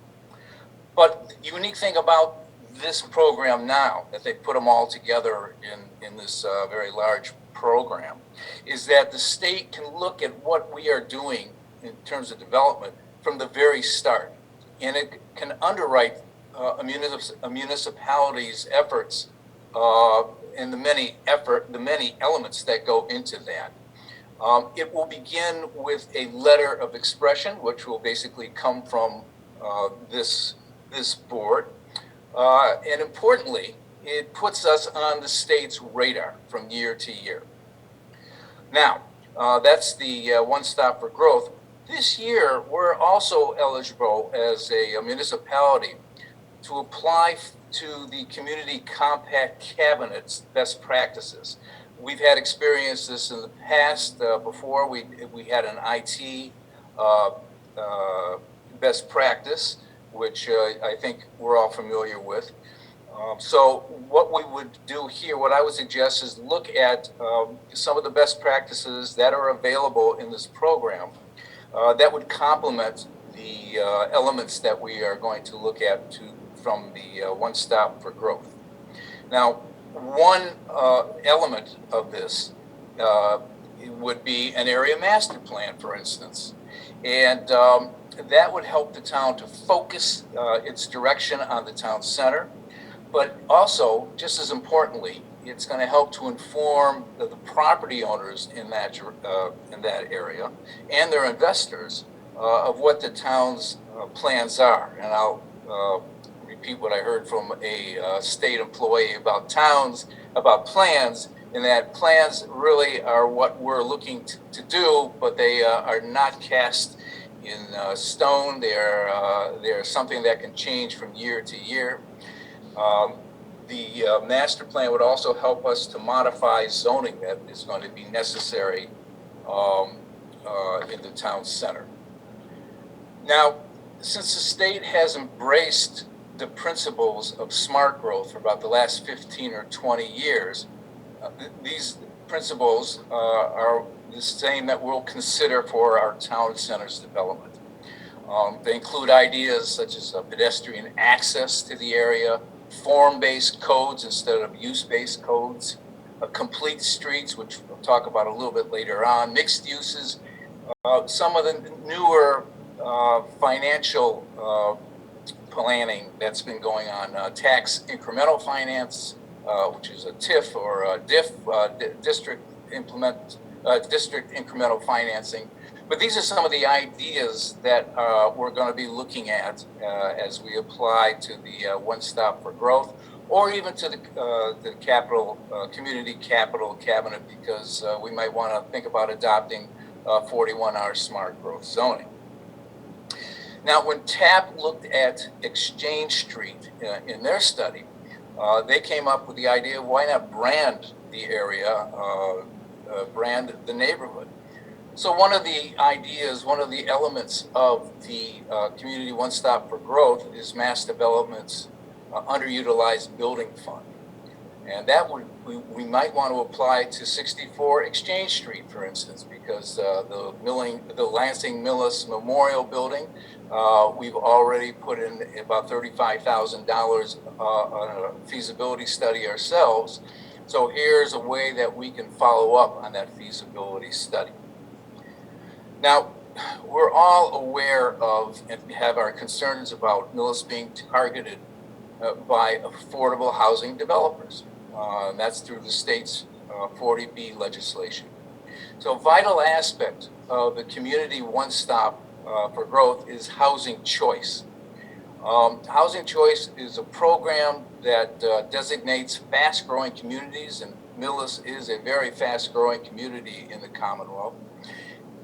But the unique thing about this program now, that they put them all together in this very large program, is that the state can look at what we are doing in terms of development from the very start, and it can underwrite a municipality's efforts and the many elements that go into that. It will begin with a letter of expression, which will basically come from this board. And importantly, it puts us on the state's radar from year to year. Now, that's the One Stop for Growth. This year, we're also eligible as a municipality to apply to the Community Compact Cabinet's best practices. We've had experience this in the past. Before we had an IT best practice, which I think we're all familiar with. So what we would do here, what I would suggest is look at some of the best practices that are available in this program that would complement the elements that we are going to look at from the One Stop for Growth. Now, one element of this would be an area master plan, for instance. And that would help the town to focus its direction on the town center. But also, just as importantly, it's going to help to inform the property owners in that area and their investors of what the town's plans are. And I'll repeat what I heard from a state employee about plans, and that plans really are what we're looking to do, but they are not cast in stone. They're something that can change from year to year. The master plan would also help us to modify zoning that is going to be necessary in the town center. Now, since the state has embraced the principles of smart growth for about the last 15 or 20 years, these principles are the same that we'll consider for our town center's development. They include ideas such as pedestrian access to the area, form-based codes instead of use-based codes, complete streets, which we'll talk about a little bit later on, mixed uses, some of the newer financial planning that's been going on, tax incremental finance, which is a TIF or a DIF, district incremental financing. But these are some of the ideas that we're going to be looking at as we apply to the One Stop for Growth, or even to the Community Capital Cabinet, because we might want to think about adopting 41R smart growth zoning. Now, when TAP looked at Exchange Street in their study, they came up with the idea of why not brand the area, brand the neighborhood. So one of the ideas, one of the elements of the Community One Stop for Growth is Mass Development's underutilized building fund. And that we might want to apply to 64 Exchange Street, for instance, because the Lansing Millis Memorial Building, we've already put in about $35,000 on a feasibility study ourselves So here's a way that we can follow up on that feasibility study. Now, we're all aware of and have our concerns about Millis being targeted by affordable housing developers. That's through the state's 40B legislation. So a vital aspect of the community one-stop for growth is housing choice. Housing choice is a program that designates fast-growing communities, and Millis is a very fast-growing community in the Commonwealth.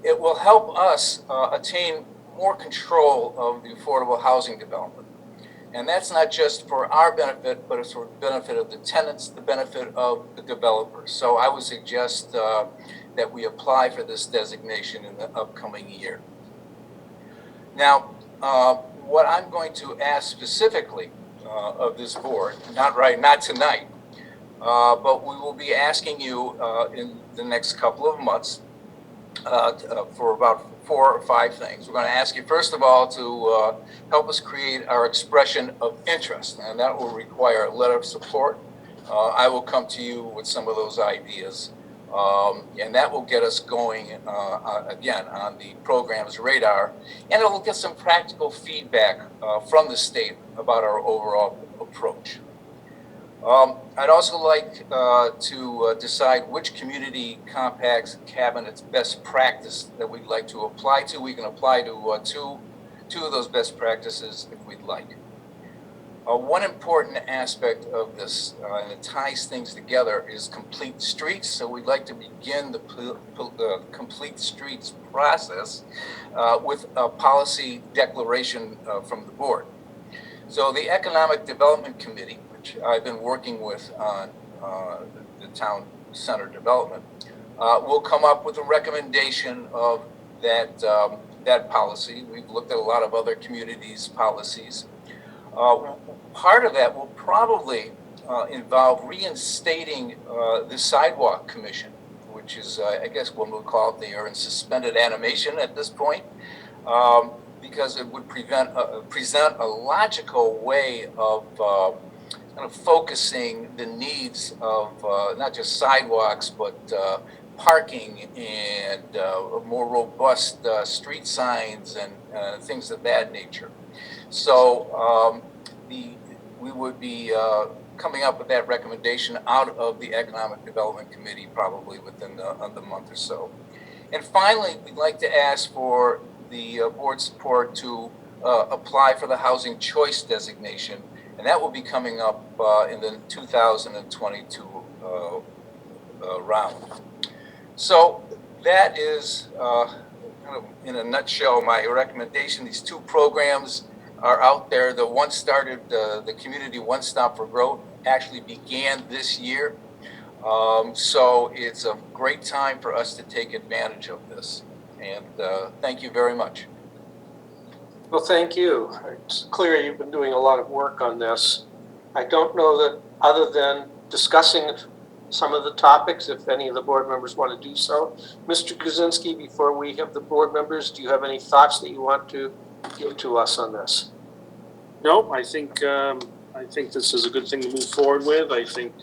It will help us attain more control of the affordable housing development. And that's not just for our benefit, but it's for the benefit of the tenants, the benefit of the developers. So I would suggest that we apply for this designation in the upcoming year. Now, what I'm going to ask specifically of this board, not tonight, but we will be asking you in the next couple of months for about 4 or 5 things. We're going to ask you, first of all, to help us create our expression of interest, and that will require a letter of support. I will come to you with some of those ideas, and that will get us going again on the program's radar, and it will get some practical feedback from the state about our overall approach. I'd also like to decide which community compacts cabinets best practice that we'd like to apply to. We can apply to two of those best practices if we'd like. One important aspect of this, and it ties things together, is complete streets. So we'd like to begin the complete streets process with a policy declaration from the board. So the Economic Development Committee, which I've been working with on the town center development, will come up with a recommendation of that policy. We've looked at a lot of other communities' policies. Part of that will probably involve reinstating the Sidewalk Commission, which is, I guess one would call it, they are in suspended animation at this point, because it would present a logical way of kind of focusing the needs of not just sidewalks, but parking and more robust street signs and things of that nature. So we would be coming up with that recommendation out of the Economic Development Committee probably within the month or so. And finally, we'd like to ask for the board support to apply for the Housing Choice designation, and that will be coming up in the 2022 round. So that is, kind of in a nutshell, my recommendation. These 2 programs are out there. The one started, the Community One Stop for Growth, actually began this year. So it's a great time for us to take advantage of this. And thank you very much. Well, thank you. It's clear you've been doing a lot of work on this. I don't know that, other than discussing some of the topics, if any of the board members want to do so. Mr. Kuczynski, before we have the board members, do you have any thoughts that you want to give to us on this? No, I think this is a good thing to move forward with. I think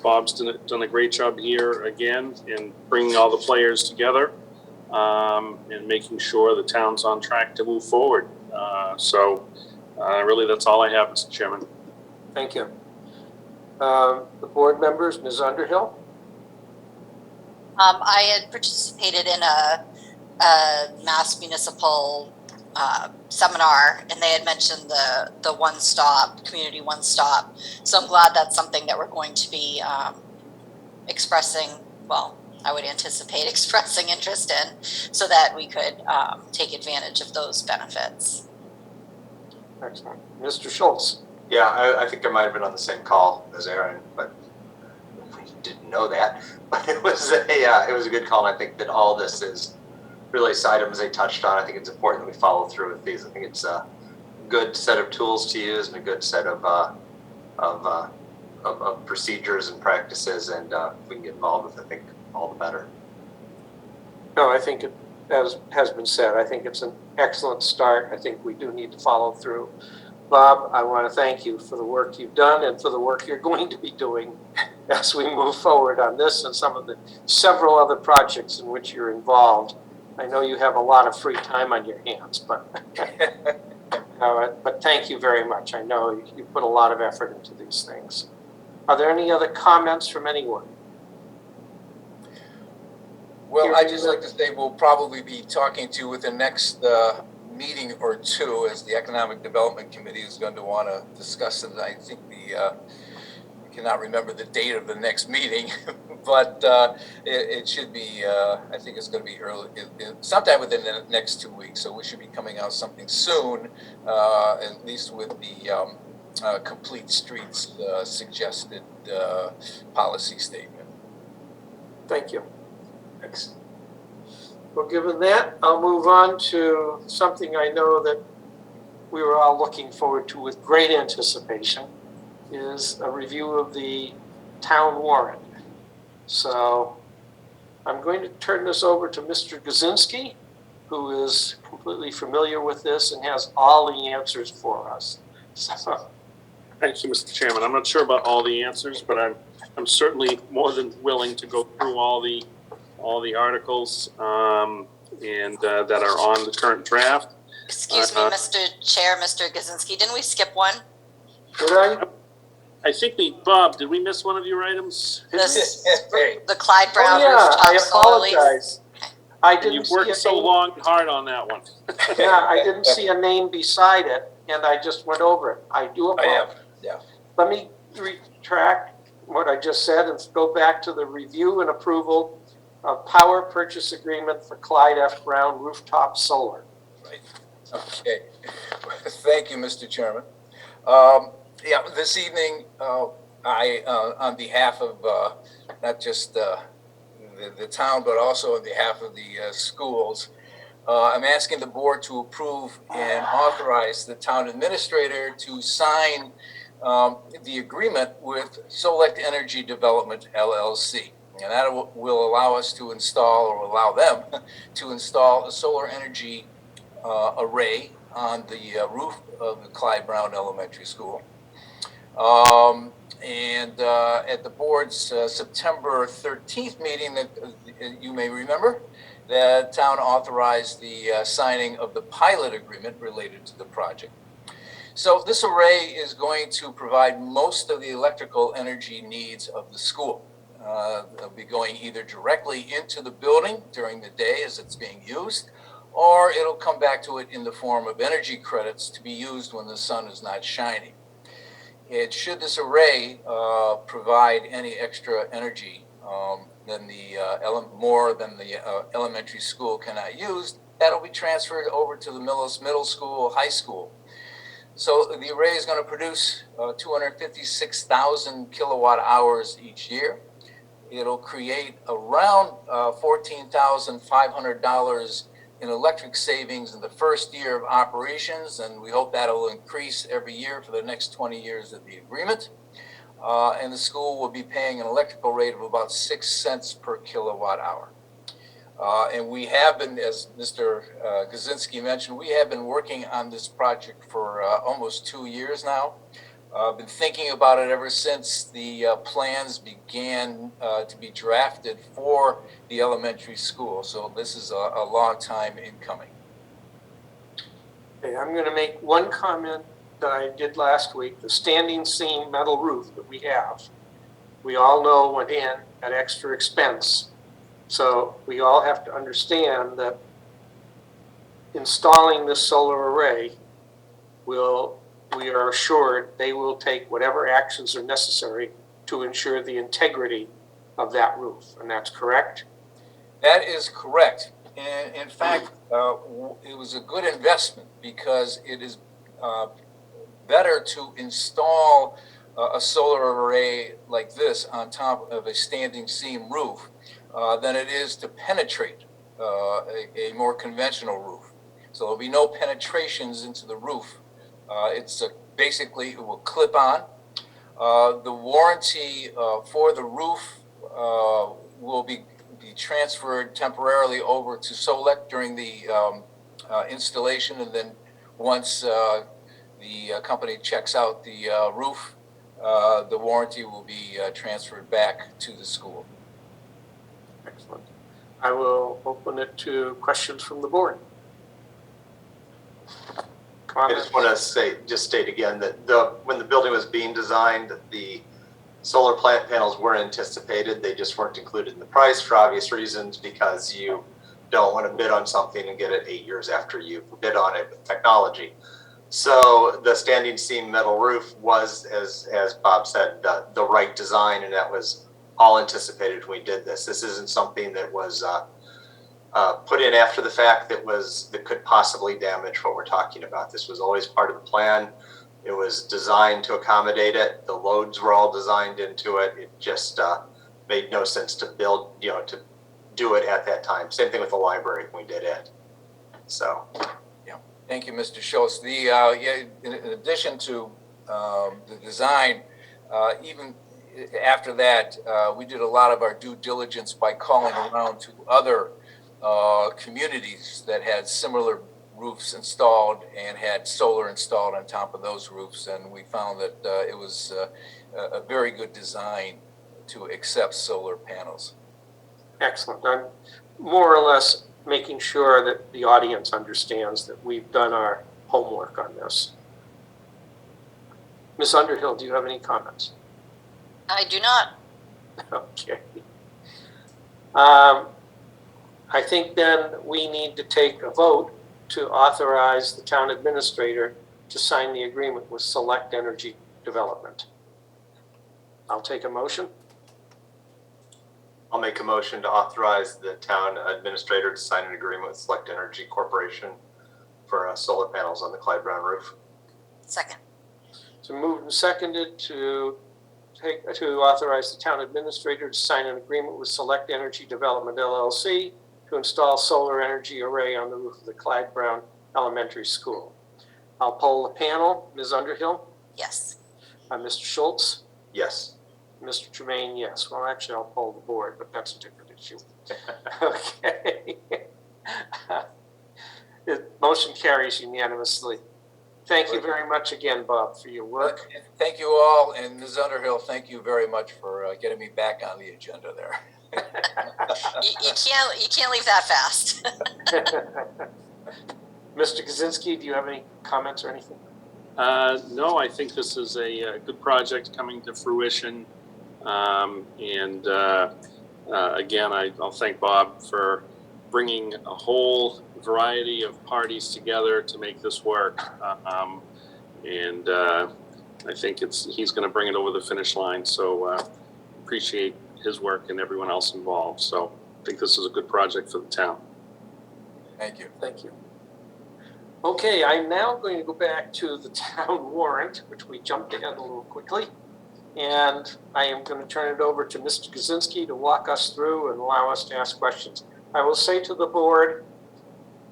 Bob's done a great job here again in bringing all the players together and making sure the town's on track to move forward. So really, that's all I have, Mr. Chairman. Thank you. The board members, Ms. Underhill? I had participated in a Mass Municipal seminar, and they had mentioned the one-stop, community one-stop. So I'm glad that's something that we're going to be expressing, well, I would anticipate expressing interest in, so that we could take advantage of those benefits. Excellent. Mr. Schultz? Yeah, I think I might have been on the same call as Aaron, but we didn't know that. But it was a good call, and I think that all this is really items they touched on. I think it's important that we follow through with these. I think it's a good set of tools to use and a good set of procedures and practices, and if we can get involved with it, I think all the better. No, I think it, as has been said, I think it's an excellent start. I think we do need to follow through Bob, I want to thank you for the work you've done and for the work you're going to be doing as we move forward on this and some of the several other projects in which you're involved. I know you have a lot of free time on your hands, but but thank you very much. I know you put a lot of effort into these things. Are there any other comments from anyone? Well, I'd just like to say we'll probably be talking to you with the next meeting or two, as the Economic Development Committee is going to want to discuss it. I think I cannot remember the date of the next meeting, but it should be, I think it's going to be early, sometime within the next 2 weeks. So we should be coming out something soon, at least with the Complete Streets suggested policy statement. Thank you. Thanks. Well, given that, I'll move on to something I know that we were all looking forward to with great anticipation, is a review of the town warrant. So I'm going to turn this over to Mr. Gazinski, who is completely familiar with this and has all the answers for us. So, Thank you, Mr. Chairman. I'm not sure about all the answers, but I'm certainly more than willing to go through all the articles and that are on the current draft. Excuse me, Mr. Chair, Mr. Gazinski, didn't we skip one? did I? I think Bob, did we miss one of your items? The Clyde Brown Oh, yeah, I rooftop solar lease? apologize. I And didn't you've see worked a so name. long and hard on that one. Yeah, I didn't see a name beside it, and I just went over it. I do I apologize. have, yeah. Let me retract what I just said and go back to the review and approval of power purchase agreement for Clyde F. Brown rooftop solar. Right. Okay. Thank you, Mr. Chairman. Yeah, this evening, I, on behalf of not just the town, but also on behalf of the schools, I'm asking the board to approve and authorize the town administrator to sign the agreement with Select Energy Development LLC. And that will allow us to install, or allow them to install, a solar energy array on the roof of the Clyde Brown Elementary School. And at the board's September 13th meeting, that you may remember, the town authorized the signing of the pilot agreement related to the project. So this array is going to provide most of the electrical energy needs of the school. They'll be going either directly into the building during the day as it's being used, or it'll come back to it in the form of energy credits to be used when the sun is not shining. Should this array provide any extra energy than more than the elementary school cannot use, that'll be transferred over to the Millis Middle School, High School. So the array is going to produce 256,000 kilowatt hours each year. It'll create around $14,500 in electric savings in the first year of operations, and we hope that'll increase every year for the next 20 years of the agreement. And the school will be paying an electrical rate of about 6 cents per kilowatt hour. And we have been, as Mr. Gazinski mentioned, we have been working on this project for almost 2 years now. I've been thinking about it ever since the plans began to be drafted for the elementary school. So this is a long time in coming. Okay, I'm going to make one comment that I did last week. The standing seam metal roof that we have, we all know went in at extra expense. So we all have to understand that installing this solar array we are assured they will take whatever actions are necessary to ensure the integrity of that roof. And that's correct? That is correct. And in fact, it was a good investment because it is better to install a solar array like this on top of a standing seam roof than it is to penetrate a more conventional roof. So there'll be no penetrations into the roof. Basically, it will clip on. The warranty for the roof will be transferred temporarily over to Select during the installation, and then once the company checks out the roof, the warranty will be transferred back to the school. Excellent. I will open it to questions from the board. I Comments? just want to state again that when the building was being designed, the solar plant panels were anticipated. They just weren't included in the price for obvious reasons, because you don't want to bid on something and get it 8 years after you bid on it with technology. So the standing seam metal roof was, as Bob said, the right design, and that was all anticipated when we did this. This isn't something that was put in after the fact that could possibly damage what we're talking about. This was always part of the plan. It was designed to accommodate it. The loads were all designed into it. It just made no sense to build, to do it at that time. Same thing with the library when we did it. So. Thank you, Mr. Schultz. In addition to the design, even after that, we did a lot of our due diligence by calling around to other communities that had similar roofs installed and had solar installed on top of those roofs, and we found that it was a very good design to accept solar panels. Excellent. I'm more or less making sure that the audience understands that we've done our homework on this. Ms. Underhill, do you have any comments? I do not. Okay. I think then we need to take a vote to authorize the town administrator to sign the agreement with Select Energy Development. I'll take a motion. I'll make a motion to authorize the town administrator to sign an agreement with Select Energy Corporation for solar panels on the Clyde Brown roof. Second. So moved and seconded to authorize the town administrator to sign an agreement with Select Energy Development LLC to install solar energy array on the roof of the Clyde Brown Elementary School. I'll poll the panel. Ms. Underhill? Yes. Mr. Schultz? Yes. Mr. Tremaine, yes. Well, actually, I'll poll the board, but that's a different issue. Okay. The motion carries unanimously. Thank you very much again, Bob, for your work. Thank you all, and Ms. Underhill, thank you very much for getting me back on the agenda there. You can't leave that fast. Mr. Kaczynski, do you have any comments or anything? No, I think this is a good project coming to fruition. Again, I'll thank Bob for bringing a whole variety of parties together to make this work. I think he's going to bring it over the finish line. So appreciate his work and everyone else involved. So I think this is a good project for the town. Thank you. Thank you. Okay, I'm now going to go back to the town warrant, which we jumped ahead a little quickly. And I am going to turn it over to Mr. Kaczynski to walk us through and allow us to ask questions. I will say to the board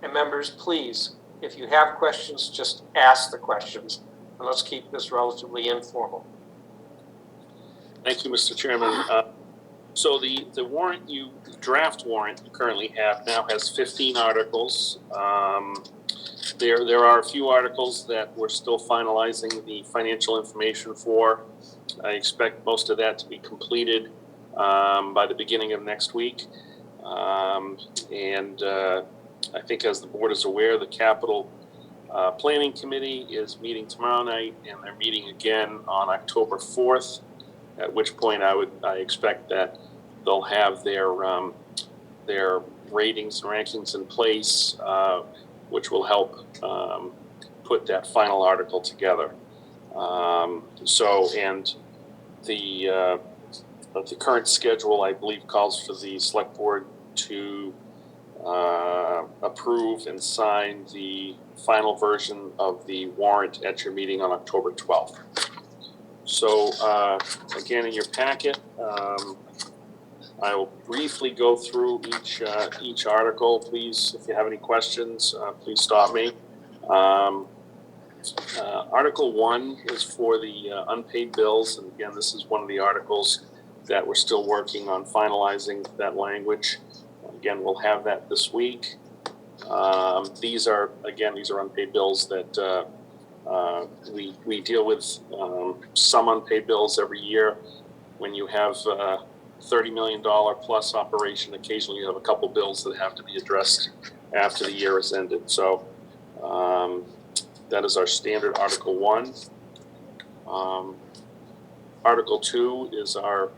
and members, please, if you have questions, just ask the questions. And let's keep this relatively informal. Thank you, Mr. Chairman. So the warrant the draft warrant you currently have now has 15 articles. There are a few articles that we're still finalizing the financial information for. I expect most of that to be completed by the beginning of next week. I think, as the board is aware, the Capital Planning Committee is meeting tomorrow night, and they're meeting again on October 4th, at which point I expect that they'll have their ratings and rankings in place, which will help put that final article together. The current schedule, I believe, calls for the select board to approve and sign the final version of the warrant at your meeting on October 12th. So again, in your packet, I will briefly go through each article. Please, if you have any questions, please stop me. Article 1 is for the unpaid bills, and again, this is one of the articles that we're still working on finalizing that language. Again, we'll have that this week. These are unpaid bills that We deal with some unpaid bills every year. When you have $30 million plus operation, occasionally you have a couple bills that have to be addressed after the year is ended. So that is our standard Article 1. Article 2 is our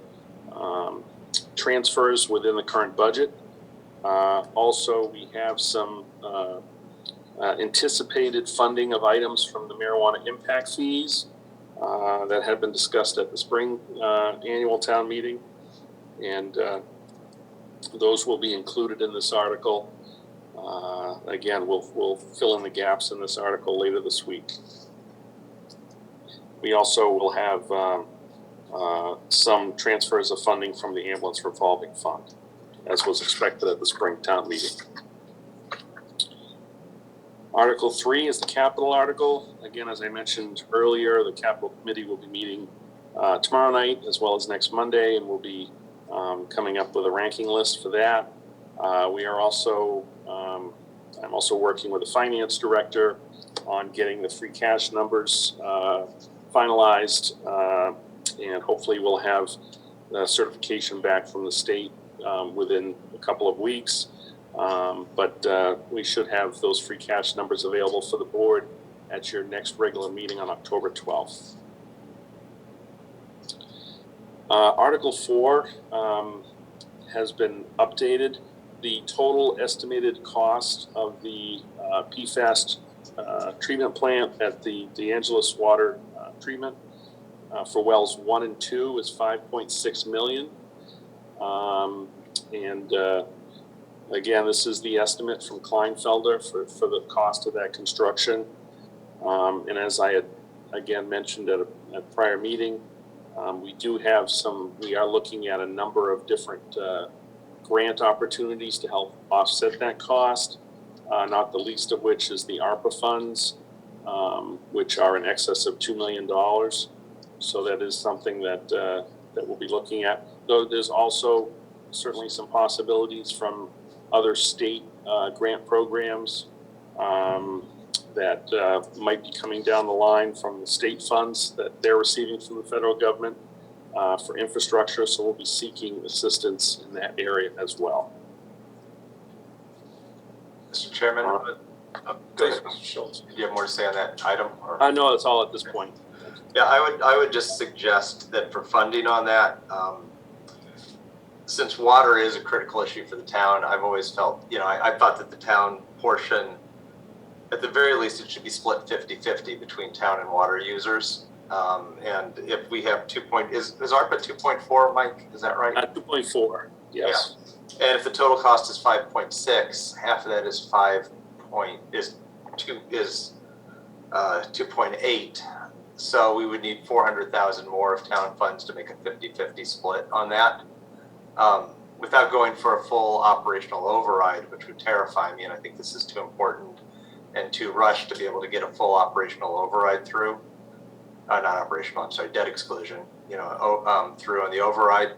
transfers within the current budget. Also, we have some anticipated funding of items from the marijuana impact fees that have been discussed at the spring annual town meeting. And those will be included in this article. Again, we'll fill in the gaps in this article later this week. We also will have some transfers of funding from the ambulance revolving fund, as was expected at the spring town meeting. Article 3 is the capital article. Again, as I mentioned earlier, the capital committee will be meeting tomorrow night as well as next Monday, and we'll be coming up with a ranking list for that. We are also, I'm also working with the finance director on getting the free cash numbers finalized, and hopefully we'll have the certification back from the state within a couple of weeks. But we should have those free cash numbers available for the board at your next regular meeting on October 12th. Article 4 has been updated. The total estimated cost of the PFAS treatment plant at the DeAngelis Water Treatment for wells 1 and 2 is $5.6 million. Again, this is the estimate from Kleinfelder for the cost of that construction. And as I had again mentioned at a prior meeting, we are looking at a number of different grant opportunities to help offset that cost, not the least of which is the ARPA funds, which are in excess of $2 million. So that is something that we'll be looking at. Though there's also certainly some possibilities from other state grant programs that might be coming down the line from the state funds that they're receiving from the federal government for infrastructure. So we'll be seeking assistance in that area as well. Mr. Chairman, go ahead, Mr. Schultz. Do you have more to say on that item? Or? No, that's all at this point. Yeah, I would just suggest that for funding on that, since water is a critical issue for the town, I've always felt, I thought that the town portion, at the very least, it should be split 50-50 between town and water users. And if we have is ARPA 2.4, Mike? Is that right? 2.4, yes. Yeah. And if the total cost is 5.6, half of that is 2.8. So we would need 400,000 more of town funds to make a 50-50 split on that. Without going for a full operational override, which would terrify me, and I think this is too important and too rushed to be able to get a full operational override through. Not operational, I'm sorry, debt exclusion, through on the override.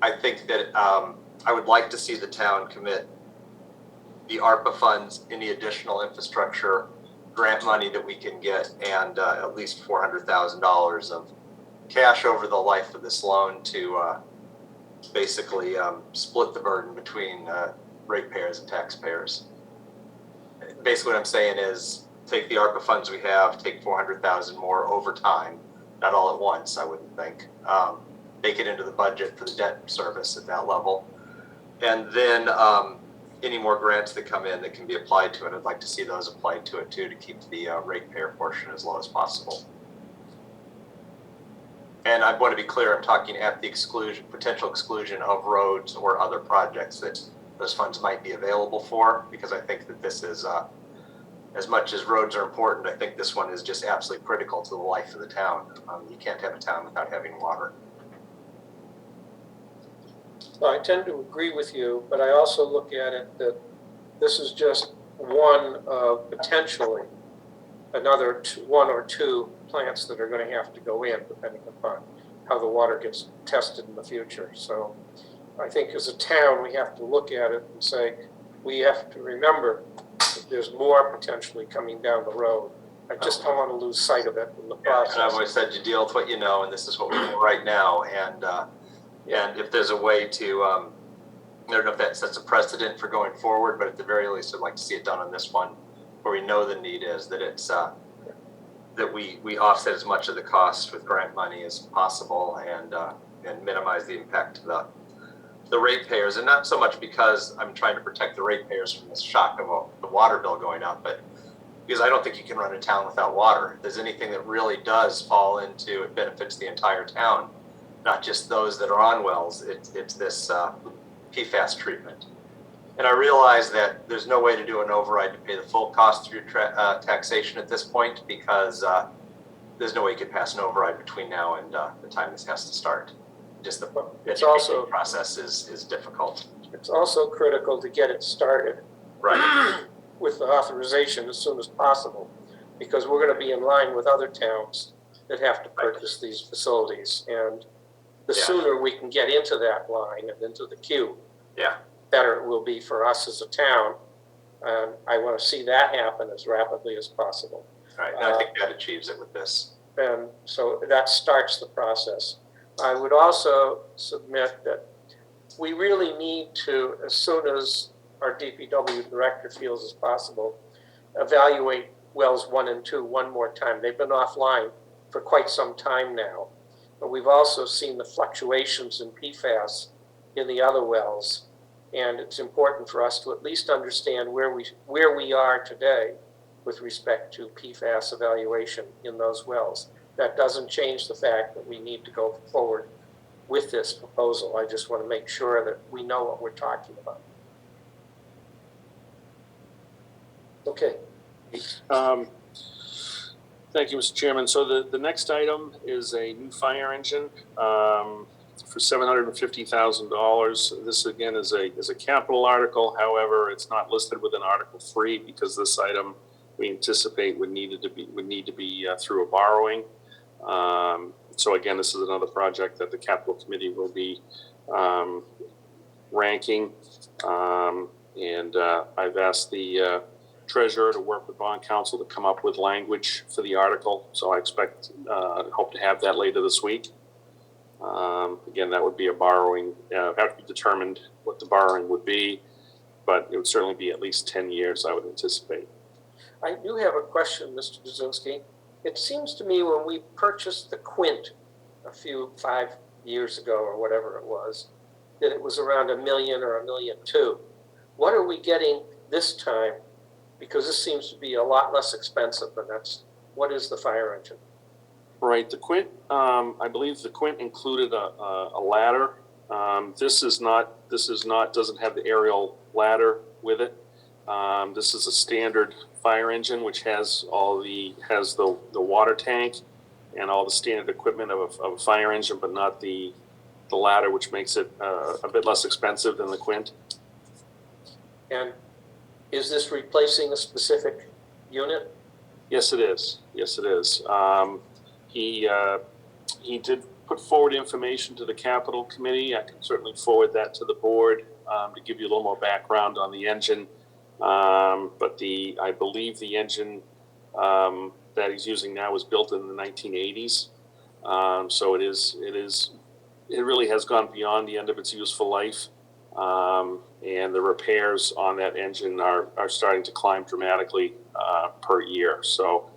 I think that I would like to see the town commit the ARPA funds, any additional infrastructure grant money that we can get, and at least $400,000 of cash over the life of this loan to basically split the burden between ratepayers and taxpayers. Basically what I'm saying is take the ARPA funds we have, take 400,000 more over time, not all at once, I wouldn't think. Make it into the budget for the debt service at that level. And then any more grants that come in that can be applied to it, I'd like to see those applied to it too, to keep the ratepayer portion as low as possible. And I want to be clear, I'm talking at the potential exclusion of roads or other projects that those funds might be available for, because I think that this is, as much as roads are important, I think this one is just absolutely critical to the life of the town. You can't have a town without having water. Well, I tend to agree with you, but I also look at it that this is just one of potentially another one or two plants that are going to have to go in, depending upon how the water gets tested in the future. So I think as a town, we have to look at it and say, we have to remember that there's more potentially coming down the road. I just don't want to lose sight of it in the And process. I've always said you deal with what you know, and this is what we know right now. And if there's a way to, I don't know if that sets a precedent for going forward, but at the very least, I'd like to see it done on this one, where we know the need is, that it's that we offset as much of the cost with grant money as possible, and minimize the impact to the ratepayers, and not so much because I'm trying to protect the ratepayers from this shock of the water bill going up, but because I don't think you can run a town without water. If there's anything that really does fall into, it benefits the entire town, not just those that are on wells. It's this PFAS treatment. And I realize that there's no way to do an override to pay the full cost through taxation at this point, because there's no way you could pass an override between now and the time this has to start. Just the education process is difficult. It's also critical to get it started. Right. With the authorization as soon as possible, because we're going to be in line with other towns that have to purchase these facilities. And the sooner we can get into that line and into the queue, better it will be for us as a town. I want to see that happen as rapidly as possible. Right, and I think that achieves it with this. And so that starts the process. I would also submit that we really need to, as soon as our DPW director feels as possible, evaluate wells 1 and 2 one more time. They've been offline for quite some time now, but we've also seen the fluctuations in PFAS in the other wells, and it's important for us to at least understand where we are today with respect to PFAS evaluation in those wells. That doesn't change the fact that we need to go forward with this proposal. I just want to make sure that we know what we're talking about. Okay. Thank you, Mr. Chairman. So the next item is a new fire engine for $750,000. This again is a capital article. However, it's not listed within Article 3 because this item we anticipate would need to be through a borrowing. So again, this is another project that the Capital Committee will be ranking. And I've asked the treasurer to work with bond counsel to come up with language for the article. So I hope to have that later this week. Again, that would be a borrowing, have to be determined what the borrowing would be, but it would certainly be at least 10 years, I would anticipate. I do have a question, Mr. Brzezinski. It seems to me when we purchased the Quint 5 years ago or whatever it was, that it was around $1 million or $1.2 million. What are we getting this time? Because this seems to be a lot less expensive, and what is the fire engine? Right, the Quint, I believe the Quint included a ladder. This doesn't have the aerial ladder with it. This is a standard fire engine, which has the water tank and all the standard equipment of a fire engine, but not the ladder, which makes it a bit less expensive than the Quint. And is this replacing a specific unit? Yes, it is. Yes, it is. He did put forward information to the Capital Committee. I can certainly forward that to the board to give you a little more background on the engine. But I believe the engine that he's using now was built in the 1980s. So it really has gone beyond the end of its useful life. And the repairs on that engine are starting to climb dramatically per year. So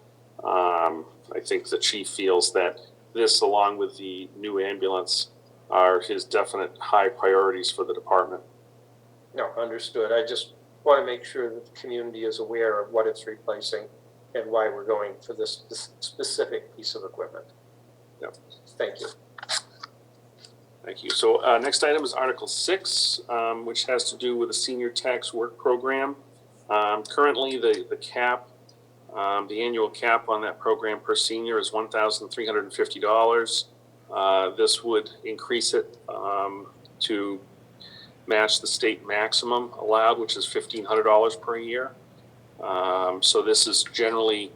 I think the chief feels that this, along with the new ambulance, are his definite high priorities for the department. No, understood. I just want to make sure that the community is aware of what it's replacing and why we're going for this specific piece of equipment. Yep. Thank you. Thank you. So next item is Article 6, which has to do with the senior tax work program. Currently, the cap, the annual cap on that program per senior is $1,350. This would increase it to match the state maximum allowed, which is $1,500 per year. So this is generally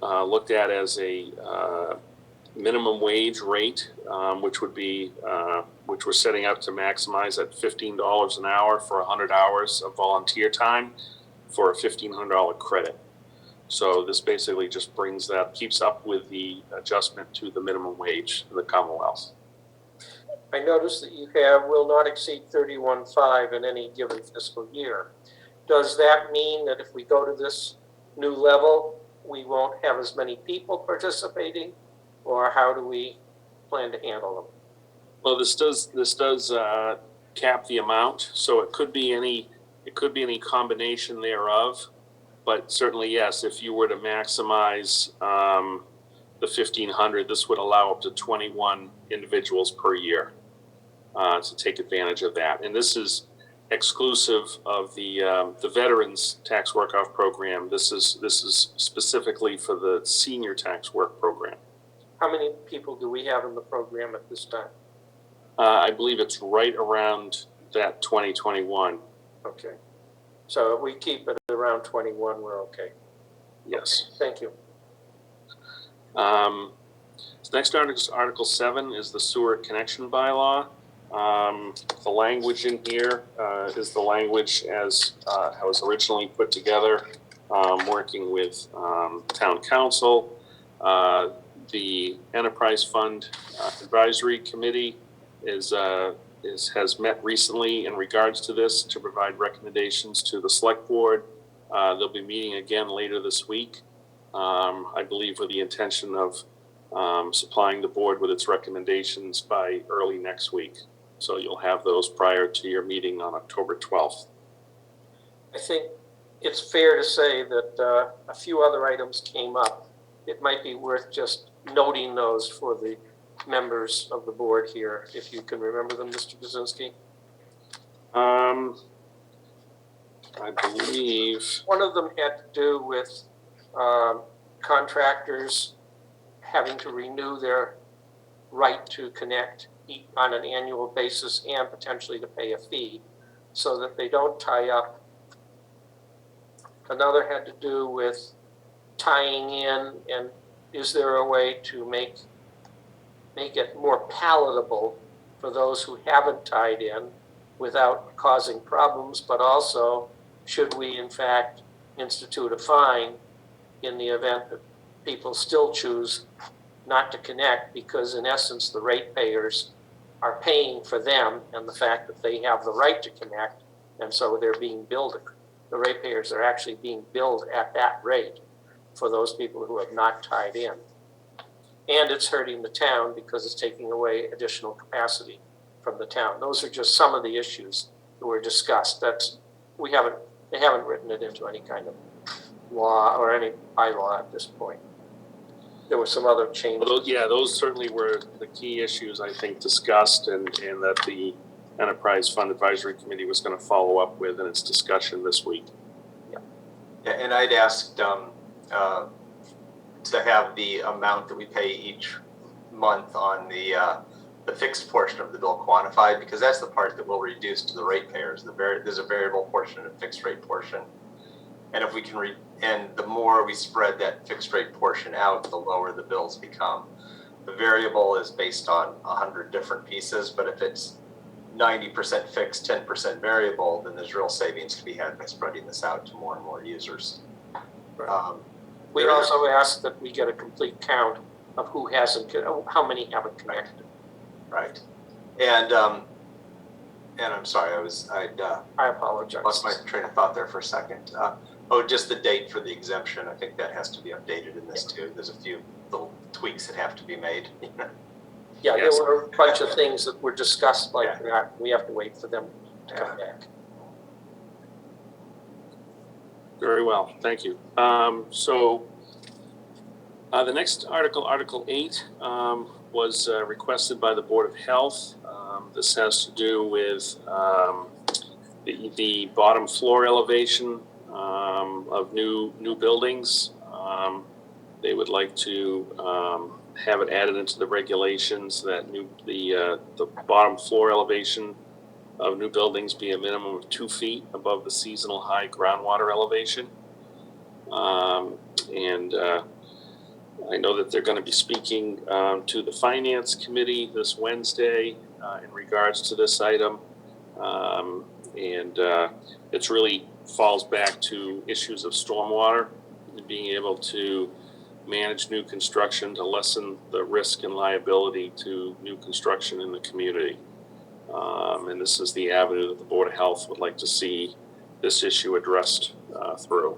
looked at as a minimum wage rate, which we're setting out to maximize at $15 an hour for 100 hours of volunteer time for a $1,500 credit. So this basically just brings that, keeps up with the adjustment to the minimum wage in the Commonwealth. I noticed that you have will not exceed 31.5 in any given fiscal year. Does that mean that if we go to this new level, we won't have as many people participating? Or how do we plan to handle them? Well, this does cap the amount, so it could be any combination thereof. But certainly, yes, if you were to maximize the 1,500, this would allow up to 21 individuals per year to take advantage of that. And this is exclusive of the Veterans Tax Work-Off Program. This is specifically for the Senior Tax Work Program. How many people do we have in the program at this time? I believe it's right around that 2021. Okay. So if we keep it around 21, we're okay. Yes. Thank you. So next Article 7 is the sewer connection bylaw. The language in here is the language as how it was originally put together, working with town council. The Enterprise Fund Advisory Committee has met recently in regards to this to provide recommendations to the select board. They'll be meeting again later this week, I believe with the intention of supplying the board with its recommendations by early next week. So you'll have those prior to your meeting on October 12th. I think it's fair to say that a few other items came up. It might be worth just noting those for the members of the board here, if you can remember them, Mr. Buzinski. I believe one of them had to do with contractors having to renew their right to connect on an annual basis and potentially to pay a fee so that they don't tie up. Another had to do with tying in, and is there a way to make it more palatable for those who haven't tied in without causing problems, but also should we in fact institute a fine in the event that people still choose not to connect, because in essence the ratepayers are paying for them and the fact that they have the right to connect, and so they're being billed. The ratepayers are actually being billed at that rate for those people who have not tied in. And it's hurting the town because it's taking away additional capacity from the town. Those are just some of the issues that were discussed. They haven't written it into any kind of law or any bylaw at this point. There were some other changes. Well, those certainly were the key issues I think discussed, and that the Enterprise Fund Advisory Committee was going to follow up with in its discussion this week. Yeah, and I'd asked to have the amount that we pay each month on the fixed portion of the bill quantified, because that's the part that will reduce to the ratepayers. There's a variable portion and a fixed rate portion, and if we can and the more we spread that fixed rate portion out, the lower the bills become. The variable is based on 100 different pieces, but if it's 90% fixed, 10% variable, then there's real savings to be had by spreading this out to more and more users. Right. We also asked that we get a complete count of who hasn't, how many haven't connected. Right. And I'm sorry, I apologize. Lost my train of thought there for a second. Just the date for the exemption. I think that has to be updated in this too. There's a few little tweaks that have to be made. Yeah, Yes. there were a bunch of things that were discussed like that. We have to wait for them to come back. Very well, thank you. So the next article, Article 8, was requested by the Board of Health. This has to do with the bottom floor elevation of new buildings. They would like to have it added into the regulations that the bottom floor elevation of new buildings be a minimum of 2 feet above the seasonal high groundwater elevation. And I know that they're going to be speaking to the Finance Committee this Wednesday in regards to this item. And it really falls back to issues of stormwater being able to manage new construction to lessen the risk and liability to new construction in the community. And this is the avenue that the Board of Health would like to see this issue addressed through.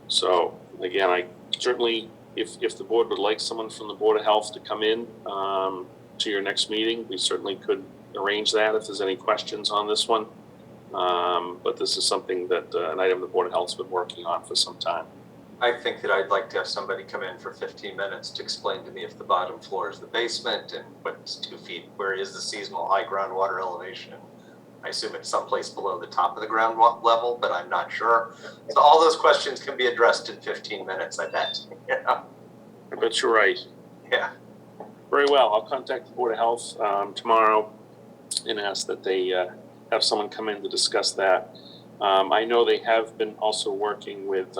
So again, I certainly, if the board would like someone from the Board of Health to come in to your next meeting, we certainly could arrange that if there's any questions on this one. But this is something that an item the Board of Health's been working on for some time. I think that I'd like to have somebody come in for 15 minutes to explain to me if the bottom floor is the basement and what's 2 feet, where is the seasonal high groundwater elevation. I assume it's someplace below the top of the ground level, but I'm not sure. So all those questions can be addressed in 15 minutes, I bet. Yeah. I bet you're right. Yeah. Very well. I'll contact the Board of Health tomorrow and ask that they have someone come in to discuss that. I know they have been also working with,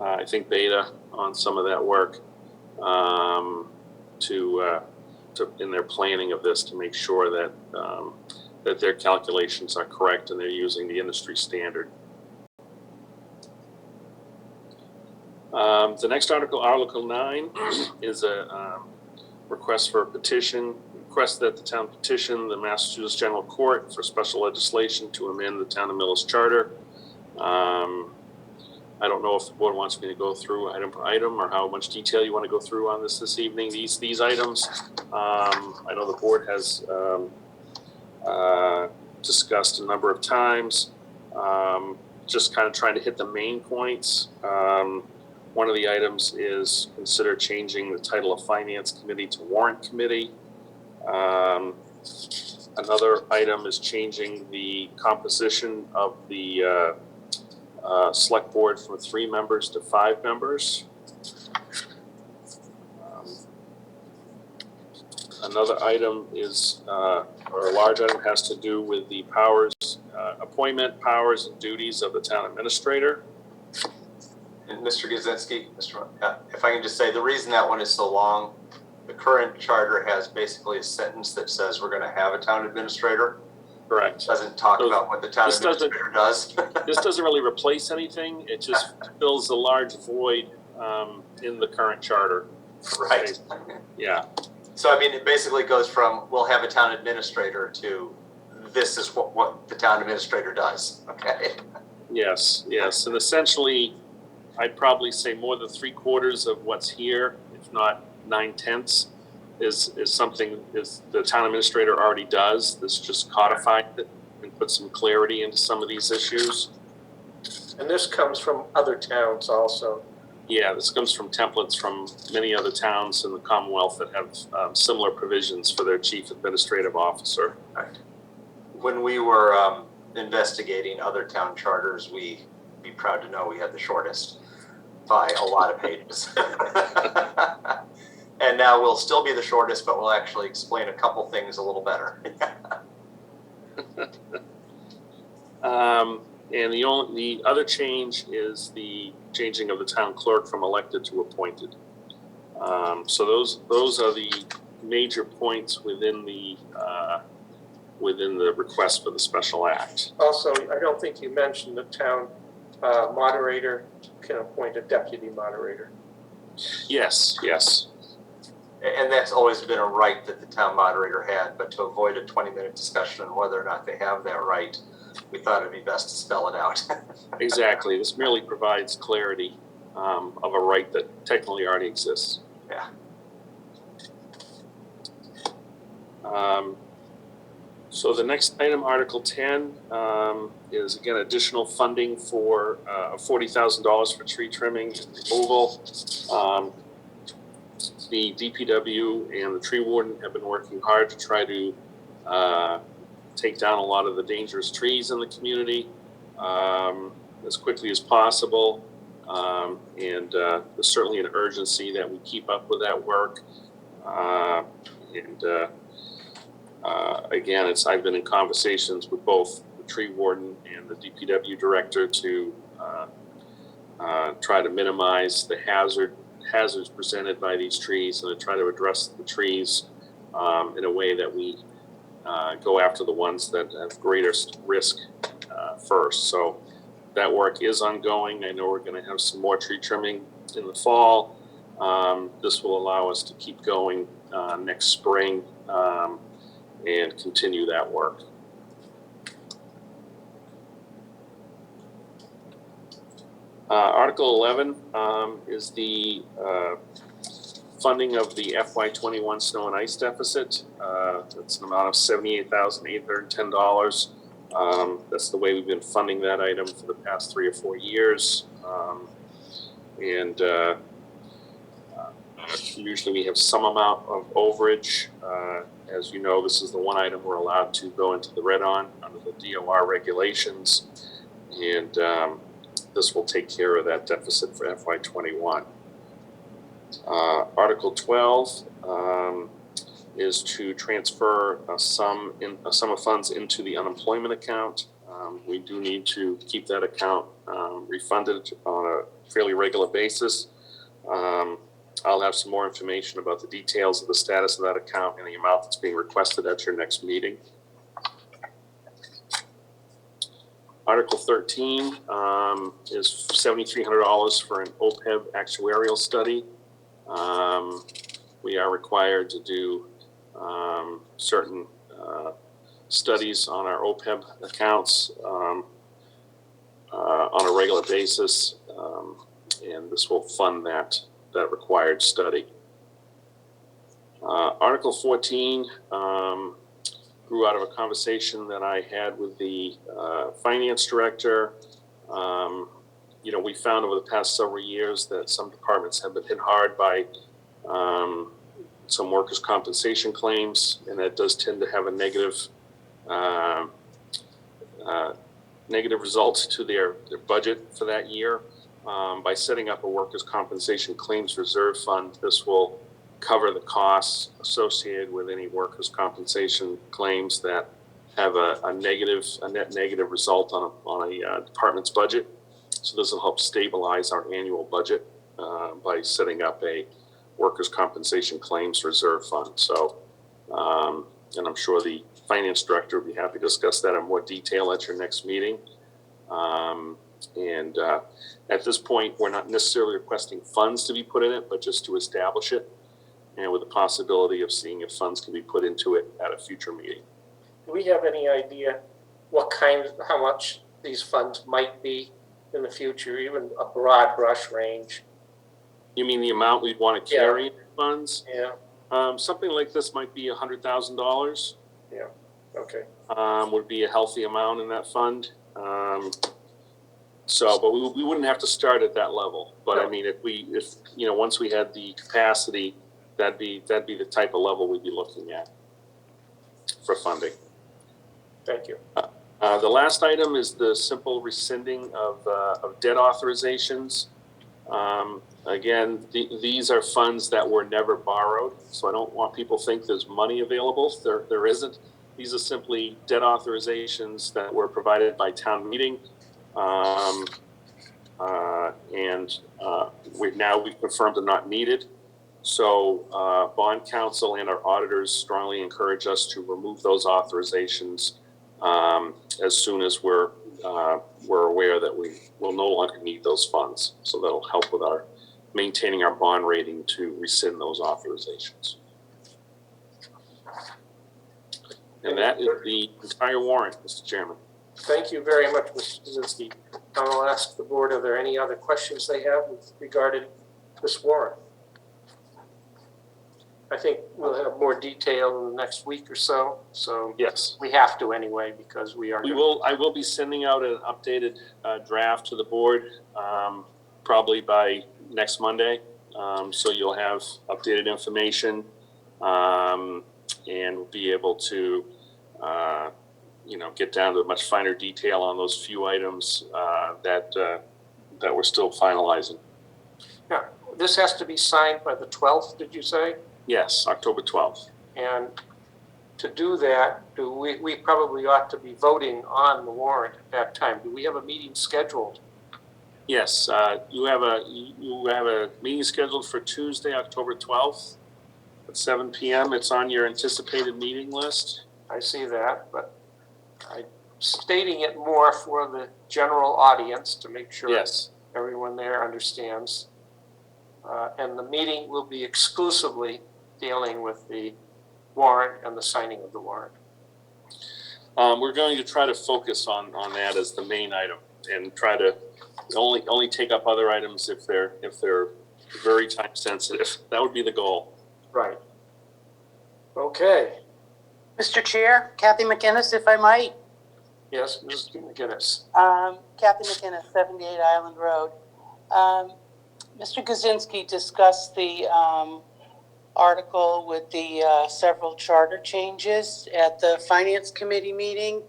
I think, Beta on some of that work to in their planning of this to make sure that that their calculations are correct and they're using the industry standard. The next article, Article 9, is a request for a petition. Request that the town petition the Massachusetts General Court for special legislation to amend the Town of Millis Charter. I don't know if the board wants me to go through item per item or how much detail you want to go through on this evening. These items, I know the board has discussed a number of times. Just kind of trying to hit the main points. One of the items is consider changing the title of Finance Committee to Warrant Committee. Another item is changing the composition of the select board from 3 members to 5 members. Another item is, or a large item, has to do with the powers, appointment powers and duties of the town administrator. And Mr. Gazinski, if I can just say, the reason that one is so long, the current charter has basically a sentence that says we're going to have a town administrator. Correct. It doesn't talk about what the town administrator does. This doesn't really replace anything. It just fills a large void in the current charter. Right. Yeah. So, I mean, it basically goes from we'll have a town administrator to this is what the town administrator does. Okay. Yes, yes. And essentially, I'd probably say more than 3/4 of what's here, if not 9/10, is something is the town administrator already does. This just codified it and put some clarity into some of these issues. And this comes from other towns also. Yeah, this comes from templates from many other towns in the Commonwealth that have similar provisions for their chief administrative officer. Right. When we were investigating other town charters, we'd be proud to know we had the shortest by a lot of pages. And now we'll still be the shortest, but we'll actually explain a couple things a little better. And the other change is the changing of the town clerk from elected to appointed. So those are the major points within the request for the special act. Also, I don't think you mentioned the town moderator can appoint a deputy moderator. Yes, yes. And that's always been a right that the town moderator had, but to avoid a 20-minute discussion on whether or not they have that right, we thought it'd be best to spell it out. Exactly. This merely provides clarity of a right that technically already exists. Yeah. So the next item, Article 10, is again additional funding for $40,000 for tree trimming and removal. The DPW and the tree warden have been working hard to try to take down a lot of the dangerous trees in the community as quickly as possible. And there's certainly an urgency that we keep up with that work. Again, I've been in conversations with both the tree warden and the DPW director to try to minimize the hazards presented by these trees and to try to address the trees in a way that we go after the ones that have greatest risk first. So that work is ongoing. I know we're going to have some more tree trimming in the fall. This will allow us to keep going next spring and continue that work. Article 11 is the funding of the FY21 snow and ice deficit. That's an amount of $78,810. That's the way we've been funding that item for the past 3 or 4 years. Usually we have some amount of overage. As you know, this is the one item we're allowed to go into the red on under the DOR regulations. And this will take care of that deficit for FY21. Article 12 is to transfer a sum of funds into the unemployment account. We do need to keep that account refunded on a fairly regular basis. I'll have some more information about the details of the status of that account and the amount that's being requested at your next meeting. Article 13 is $7,300 for an OPEB actuarial study. We are required to do certain studies on our OPEB accounts on a regular basis, and this will fund that required study. Article 14 grew out of a conversation that I had with the finance director. We found over the past several years that some departments have been hit hard by some workers' compensation claims, and that does tend to have a negative result to their budget for that year. By setting up a workers' compensation claims reserve fund, this will cover the costs associated with any workers' compensation claims that have a net negative result on a department's budget. So this will help stabilize our annual budget by setting up a workers' compensation claims reserve fund. So, and I'm sure the finance director will be happy to discuss that in more detail at your next meeting. At this point, we're not necessarily requesting funds to be put in it, but just to establish it, and with the possibility of seeing if funds can be put into it at a future meeting. Do we have any idea how much these funds might be in the future, even a broad brush range? You mean the amount we'd want to carry in funds? Yeah. Something like this might be $100,000. Yeah. Okay. Would be a healthy amount in that fund. But we wouldn't have to start at that level. But no. I mean, if once we had the capacity, that'd be the type of level we'd be looking at for funding. Thank you. The last item is the simple rescinding of debt authorizations. Again, these are funds that were never borrowed, so I don't want people to think there's money available. There isn't. These are simply debt authorizations that were provided by town meeting, we've confirmed they're not needed. So bond counsel and our auditors strongly encourage us to remove those authorizations as soon as we're aware that we will no longer need those funds. So that'll help with our maintaining our bond rating to rescind those authorizations. And that is the entire warrant, Mr. Chairman. Thank you very much, Mr. Kaczynski. I'll ask the board, are there any other questions they have with regarding this warrant? I think we'll have more detail in the next week or so. So yes, we have to anyway because we are. I will be sending out an updated draft to the board probably by next Monday. So you'll have updated information and we'll be able to get down to a much finer detail on those few items that we're still finalizing. Yeah, this has to be signed by the 12th, did you say? Yes, October 12th. And to do that, we probably ought to be voting on the warrant at that time. Do we have a meeting scheduled? Yes, you have a meeting scheduled for Tuesday, October 12th at 7 p.m. It's on your anticipated meeting list. I see that, but stating it more for the general audience to make sure Yes. everyone there understands. And the meeting will be exclusively dealing with the warrant and the signing of the warrant. We're going to try to focus on that as the main item and try to only take up other items if they're very time sensitive. That would be the goal. Right. Okay. Mr. Chair, Kathy McInnes, if I might. Yes, Mrs. McGinnis. Kathy McInnes, 78 Island Road. Mr. Kaczynski discussed the article with the several charter changes at the Finance Committee meeting,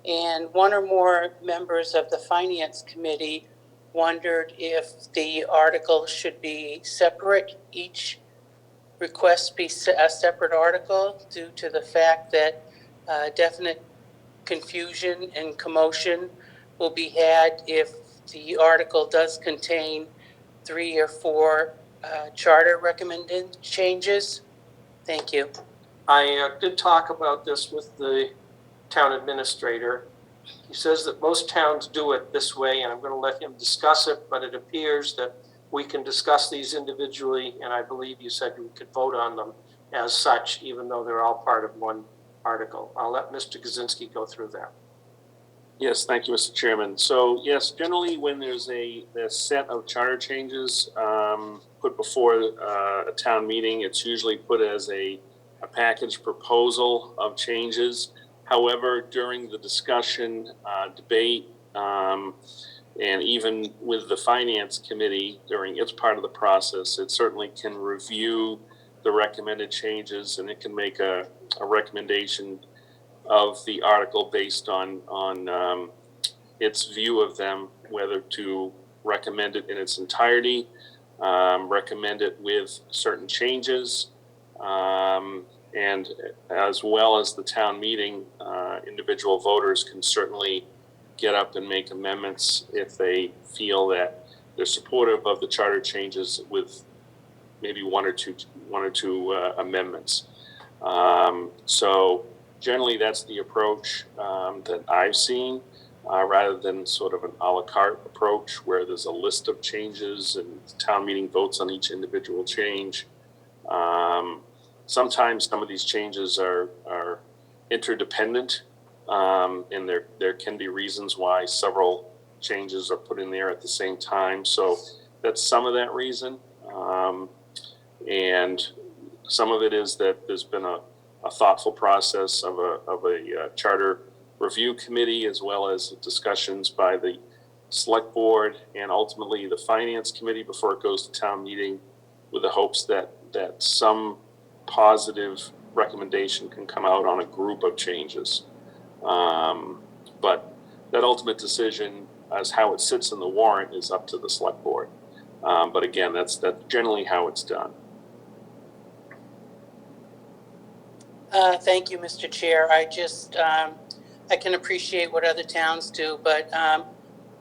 and one or more members of the Finance Committee wondered if the article should be separate, each request be a separate article, due to the fact that definite confusion and commotion will be had if the article does contain 3 or 4 charter recommended changes. Thank you. I did talk about this with the town administrator. He says that most towns do it this way, and I'm going to let him discuss it, but it appears that we can discuss these individually, and I believe you said we could vote on them as such, even though they're all part of one article. I'll let Mr. Kaczynski go through that. Yes, thank you, Mr. Chairman. So yes, generally when there's a set of charter changes put before a town meeting, it's usually put as a package proposal of changes. However, during the discussion, debate, and even with the Finance Committee during its part of the process, it certainly can review the recommended changes, and it can make a recommendation of the article based on its view of them, whether to recommend it in its entirety, recommend it with certain changes, and as well as the town meeting, individual voters can certainly get up and make amendments if they feel that they're supportive of the charter changes with maybe one or two amendments. So generally that's the approach that I've seen, rather than sort of an a la carte approach where there's a list of changes and the town meeting votes on each individual change. Sometimes some of these changes are interdependent, and there can be reasons why several changes are put in there at the same time. So that's some of that reason. And some of it is that there's been a thoughtful process of a charter review committee, as well as discussions by the select board and ultimately the Finance Committee before it goes to town meeting, with the hopes that some positive recommendation can come out on a group of changes. But that ultimate decision as how it sits in the warrant is up to the select board. But again, that's generally how it's done. Thank you, Mr. Chair. I can appreciate what other towns do, but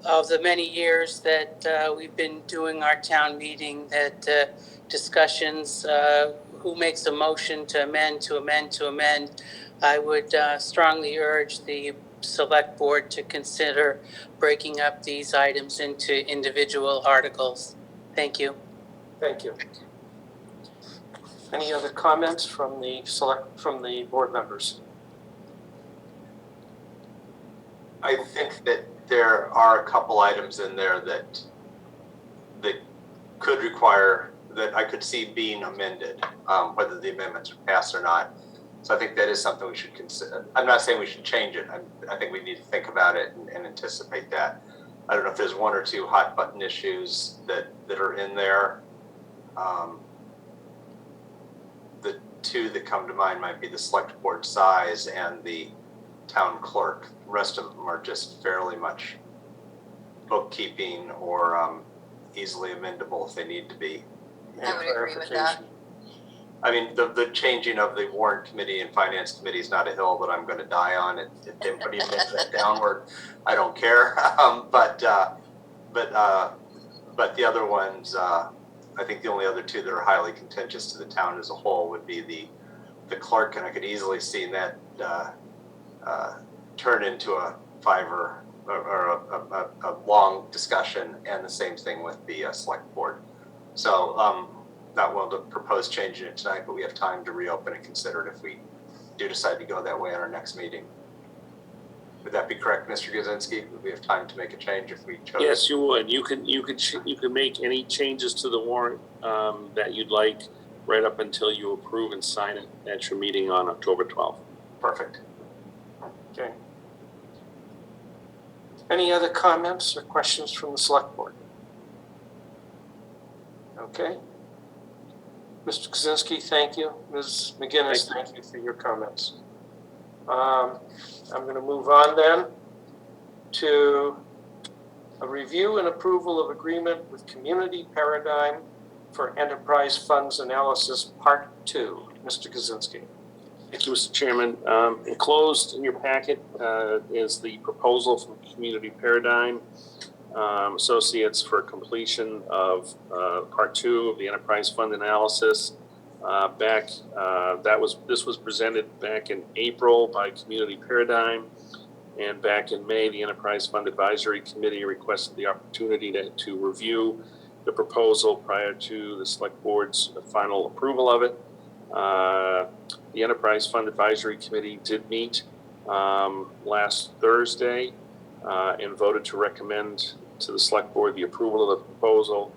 of the many years that we've been doing our town meeting, that discussions, who makes a motion to amend, I would strongly urge the select board to consider breaking up these items into individual articles. Thank you. Thank you. Any other comments from the board members? I think that there are a couple items in there that could require, that I could see being amended, whether the amendments are passed or not. So I think that is something we should consider. I'm not saying we should change it. I think we need to think about it and anticipate that. I don't know if there's one or two hot button issues that are in there. The two that come to mind might be the select board size and the town clerk. The rest of them are just fairly much bookkeeping or easily amendable if they need to be. I would agree with that. I mean, the changing of the Warrant Committee and Finance Committee is not a hill that I'm going to die on. If anybody admits that downward, I don't care. But the other ones, I think the only other two that are highly contentious to the town as a whole would be the clerk, and I could easily see that turn into a long discussion, and the same thing with the select board. So not willing to propose changing it tonight, but we have time to reopen and consider it if we do decide to go that way on our next meeting. Would that be correct, Mr. Guzinski? Would we have time to make a change if we chose? Yes, you would. You can make any changes to the warrant that you'd like right up until you approve and sign it at your meeting on October 12th. Perfect. Okay. Any other comments or questions from the select board? Okay. Mr. Kaczynski, thank you. Ms. McGinnis, thank you for your comments. I'm going to move on then to a review and approval of agreement with Community Paradigm for Enterprise Funds Analysis Part 2. Mr. Kaczynski. Thank you, Mr. Chairman. Enclosed in your packet is the proposal from Community Paradigm Associates for completion of Part 2 of the Enterprise Fund Analysis. This was presented back in April by Community Paradigm, and back in May, the Enterprise Fund Advisory Committee requested the opportunity to review the proposal prior to the Select Board's final approval of it. The Enterprise Fund Advisory Committee did meet last Thursday and voted to recommend to the Select Board the approval of the proposal.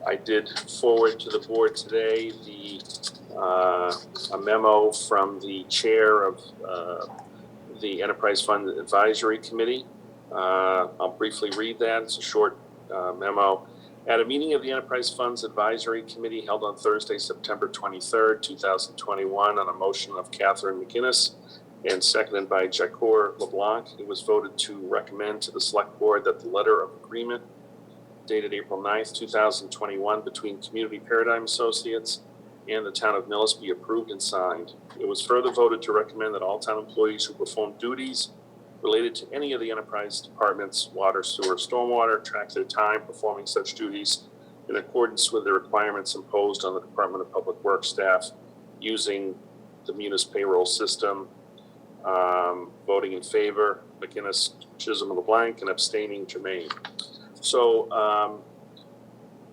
I did forward to the board today a memo from the chair of the Enterprise Fund Advisory Committee. I'll briefly read that. It's a short memo. At a meeting of the Enterprise Funds Advisory Committee held on Thursday, September 23rd, 2021, on a motion of Catherine McGinnis and seconded by Jacor LeBlanc, it was voted to recommend to the Select Board that the letter of agreement dated April 9th, 2021 between Community Paradigm Associates and the Town of Millis be approved and signed. It was further voted to recommend that all town employees who perform duties related to any of the enterprise departments, water, sewer, stormwater, track their time performing such duties in accordance with the requirements imposed on the Department of Public Works staff using the Munis payroll system. Voting in favor, McGinnis, Chisholm, LeBlanc, and abstaining, Jermaine. So,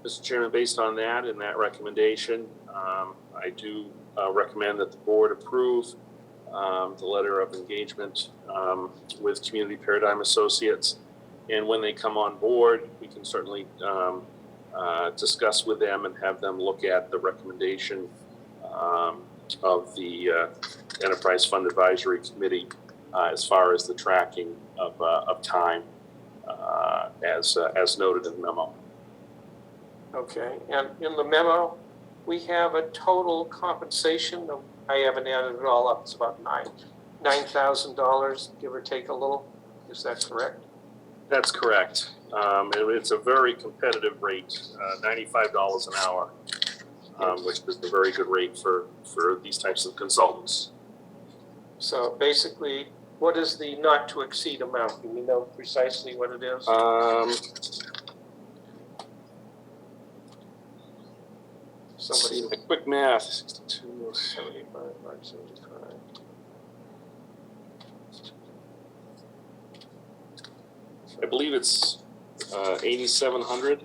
Mr. Chairman, based on that and that recommendation, I do recommend that the board approve the letter of engagement with Community Paradigm Associates. And when they come on board, we can certainly discuss with them and have them look at the recommendation of the Enterprise Fund Advisory Committee as far as the tracking of time as noted in the memo. Okay, and in the memo, we have a total compensation of, I haven't added it all up, it's about $9,000, give or take a little. Is that correct? That's correct. It's a very competitive rate, $95 an hour, which is a very good rate for these types of consultants. So basically, what is the not to exceed amount? Do we know precisely what it is? Somebody, the quick math, 62, 75, 575. I believe it's 8,700.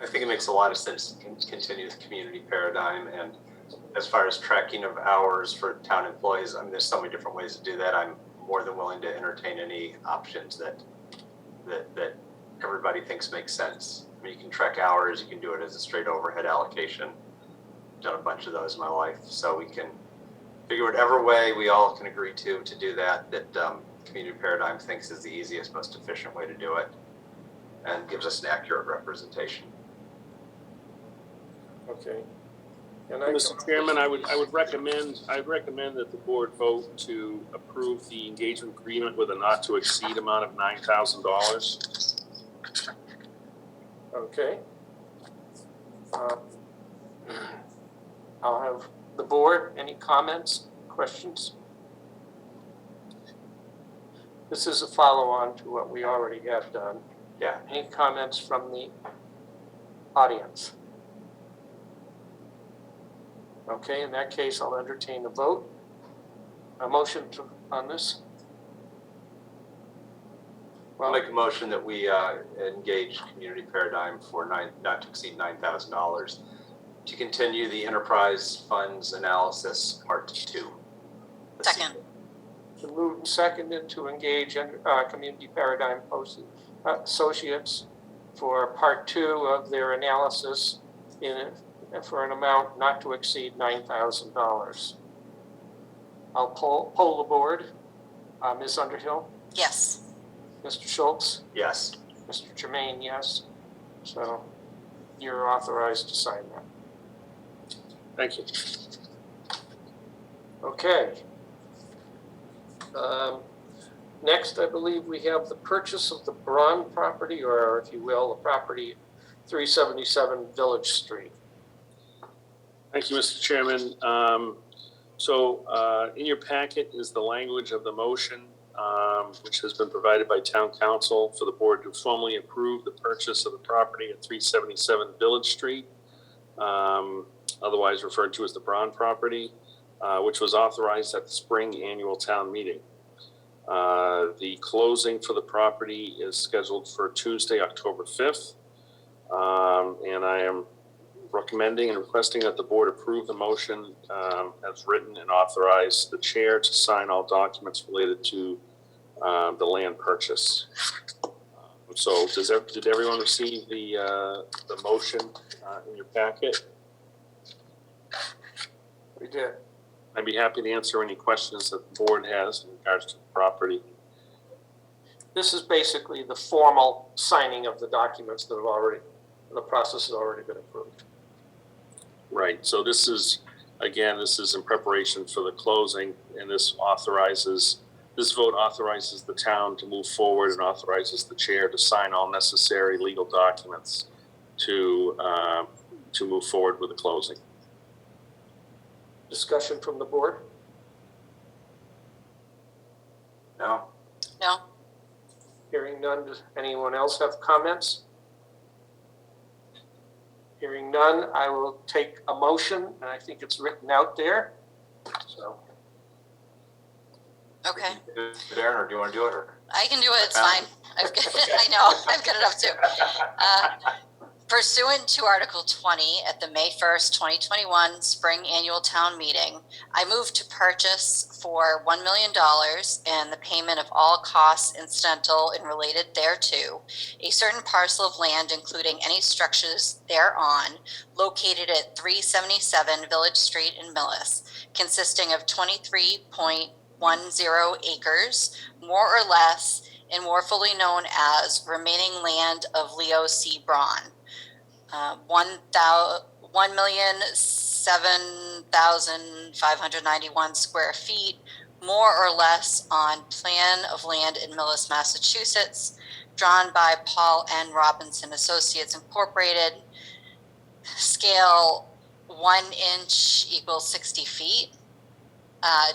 I think it makes a lot of sense to continue with Community Paradigm, and as far as tracking of hours for town employees, I mean, there's so many different ways to do that. I'm more than willing to entertain any options that everybody thinks make sense. I mean, you can track hours, you can do it as a straight overhead allocation. I've done a bunch of those in my life, so we can figure whatever way we all can agree to do that Community Paradigm thinks is the easiest, most efficient way to do it, and gives us an accurate representation. Okay. And Mr. Chairman, I would recommend that the board vote to approve the engagement agreement with a not to exceed amount of $9,000. Okay. I'll have the board, any comments, questions? This is a follow-on to what we already have done. Yeah. Any comments from the audience? Okay, in that case, I'll entertain a vote. A motion on this? I'll Well, make a motion that we engage Community Paradigm for not to exceed $9,000 to continue the enterprise funds analysis part 2. Second. been moved and seconded to engage Community Paradigm Associates for part 2 of their analysis for an amount not to exceed $9,000. I'll poll the board. Ms. Underhill? Yes. Mr. Schultz? Yes. Mr. Jermaine, yes. So you're authorized to sign that. Thank you. Okay. Next, I believe we have the purchase of the Braun property, or if you will, the property 377 Village Street. Thank you, Mr. Chairman. In your packet is the language of the motion, which has been provided by Town Council for the board to formally approve the purchase of the property at 377 Village Street, otherwise referred to as the Braun property, which was authorized at the spring annual town meeting. The closing for the property is scheduled for Tuesday, October 5th. And I am recommending and requesting that the board approve the motion as written and authorize the chair to sign all documents related to the land purchase. So did everyone receive the motion in your packet? We did. I'd be happy to answer any questions that the board has in regards to the property. This is basically the formal signing of the documents that have already, the process has already been approved. Right, so this is in preparation for the closing, and this vote authorizes the town to move forward and authorizes the chair to sign all necessary legal documents to move forward with the closing. Discussion from the board? No? No? Hearing none, does anyone else have comments? Hearing none, I will take a motion, and I think it's written out there. So, Okay. Darren, or do you want to do it? Or? I can do it, it's fine. I know, I've got it up too. Pursuant to Article 20 at the May 1st, 2021 Spring Annual Town Meeting, I move to purchase for $1 million and the payment of all costs incidental and related thereto, a certain parcel of land, including any structures thereon, located at 377 Village Street in Millis, consisting of 23.10 acres, more or less, and more fully known as remaining land of Leo C. Braun. 1,007,591 square feet, more or less, on plan of land in Millis, Massachusetts, drawn by Paul N. Robinson Associates Incorporated, scale 1 inch equals 60 feet.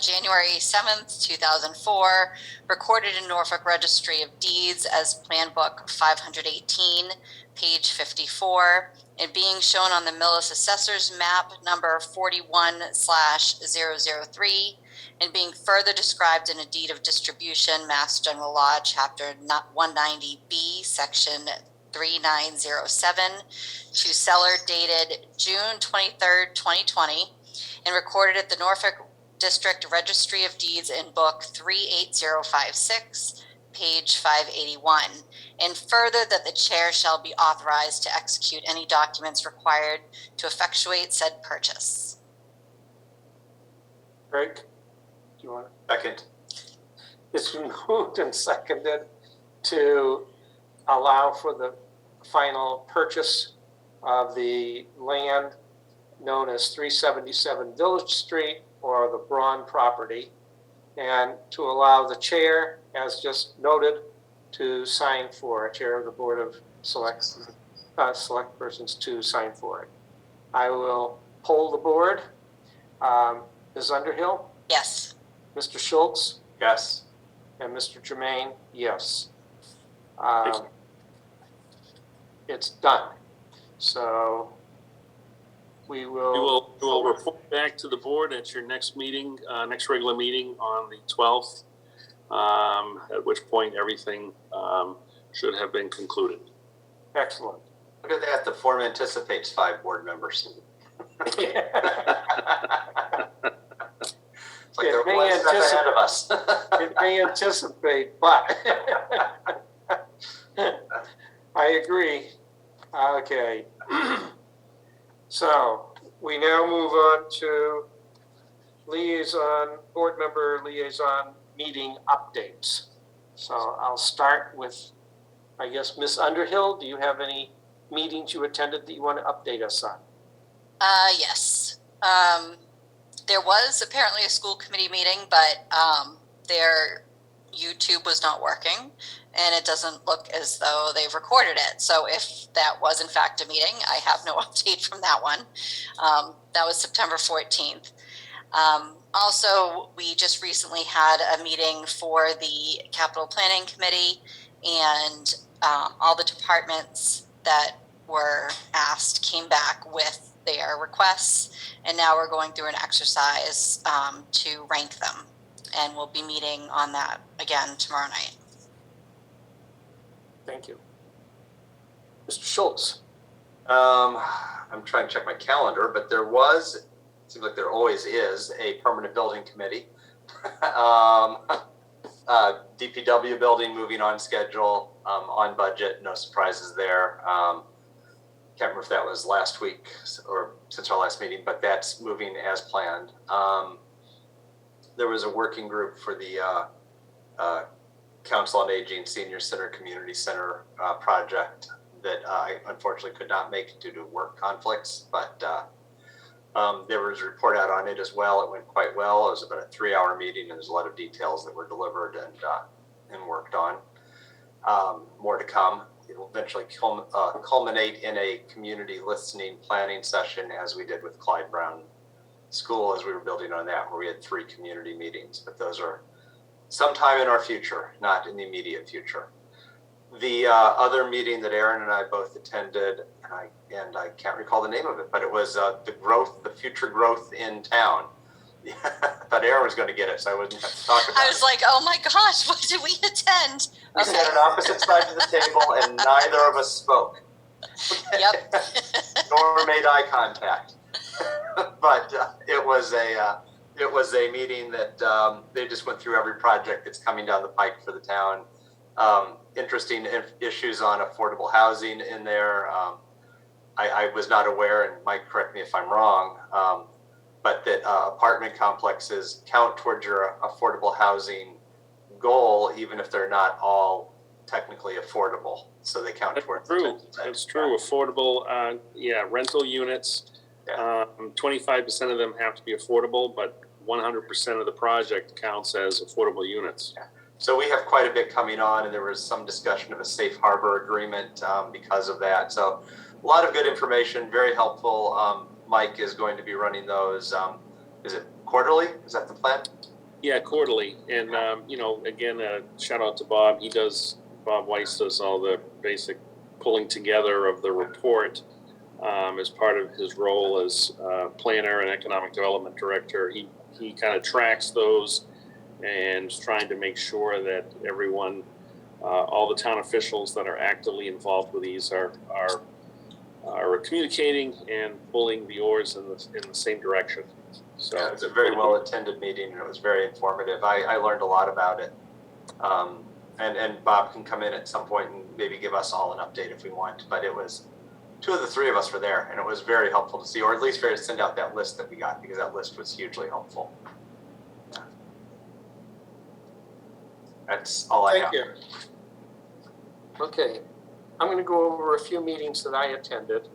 January 7th, 2004, recorded in Norfolk Registry of Deeds as Plan Book 518, page 54, and being shown on the Millis Assessor's Map number 41/003, and being further described in a deed of distribution, Mass General Law, Chapter 190B, Section 3907, to seller dated June 23rd, 2020, and recorded at the Norfolk District Registry of Deeds in Book 38056, page 581, and further that the chair shall be authorized to execute any documents required to effectuate said purchase. Greg, do you want to? Second. It's been moved and seconded to allow for the final purchase of the land known as 377 Village Street, or the Braun property, and to allow the chair, as just noted, to sign for it, chair of the Board of Select Persons to sign for it. I will poll the board. Ms. Underhill? Yes. Mr. Schultz? Yes. And Mr. Jermaine? Yes. Thank you. It's done. So We We will. will report back to the board at your next meeting, next regular meeting on the 12th, at which point everything should have been concluded. Excellent. Look at that, the form anticipates 5 board members. It's like It they're may one step ahead of us. It may anticipate, but I agree. Okay. So we now move on to board member liaison meeting updates. So I'll start with, I guess, Ms. Underhill. Do you have any meetings you attended that you want to update us on? Yes. There was apparently a school committee meeting, but their YouTube was not working, and it doesn't look as though they've recorded it. So if that was in fact a meeting, I have no update from that one. That was September 14th. Also, we just recently had a meeting for the Capital Planning Committee, and all the departments that were asked came back with their requests, and now we're going through an exercise to rank them, and we'll be meeting on that again tomorrow night. Thank you. Mr. Schultz. I'm trying to check my calendar, but there was, it seems like there always is, a permanent building committee. DPW building moving on schedule, on budget, no surprises there. Can't remember if that was last week or since our last meeting, but that's moving as planned. There was a working group for the Council on Aging Senior Center Community Center project that I unfortunately could not make due to work conflicts, but there was a report out on it as well. It went quite well. It was about a 3-hour meeting, and there's a lot of details that were delivered and worked on. More to come. It will eventually culminate in a community listening planning session, as we did with Clyde Brown School, as we were building on that, where we had 3 community meetings. But those are sometime in our future, not in the immediate future. The other meeting that Aaron and I both attended, and I can't recall the name of it, but it was the future growth in town. Yeah, I thought Aaron was going to get it, so I wouldn't have to talk about it. I was like, oh my gosh, what did we attend? We sat on opposite sides of the table, and neither of us spoke. Yep. Nor made eye contact. But it was a meeting that they just went through every project that's coming down the pike for the town. Interesting issues on affordable housing in there. I was not aware, and Mike, correct me if I'm wrong, but that apartment complexes count towards your affordable housing goal, even if they're not all technically affordable. So they count towards. That's true. Affordable, rental units. Yeah. 25% of them have to be affordable, but 100% of the project counts as affordable units. Yeah. So we have quite a bit coming on, and there was some discussion of a safe harbor agreement because of that. So a lot of good information, very helpful. Mike is going to be running those. Is it quarterly? Is that the plan? Yeah, quarterly. And, again, shout out to Bob. Bob Weiss does all the basic pulling together of the report as part of his role as planner and economic development director. He kind of tracks those and is trying to make sure that everyone, all the town officials that are actively involved with these are communicating and pulling the oars in the same direction. So yeah, it was a very well attended meeting, and it was very informative. I learned a lot about it. And Bob can come in at some point and maybe give us all an update if we want. But it was 2 of the 3 of us were there, and it was very helpful to see, or at least to send out that list that we got, because that list was hugely helpful. Yeah. That's all I have. Thank you. Okay, I'm going to go over a few meetings that I attended.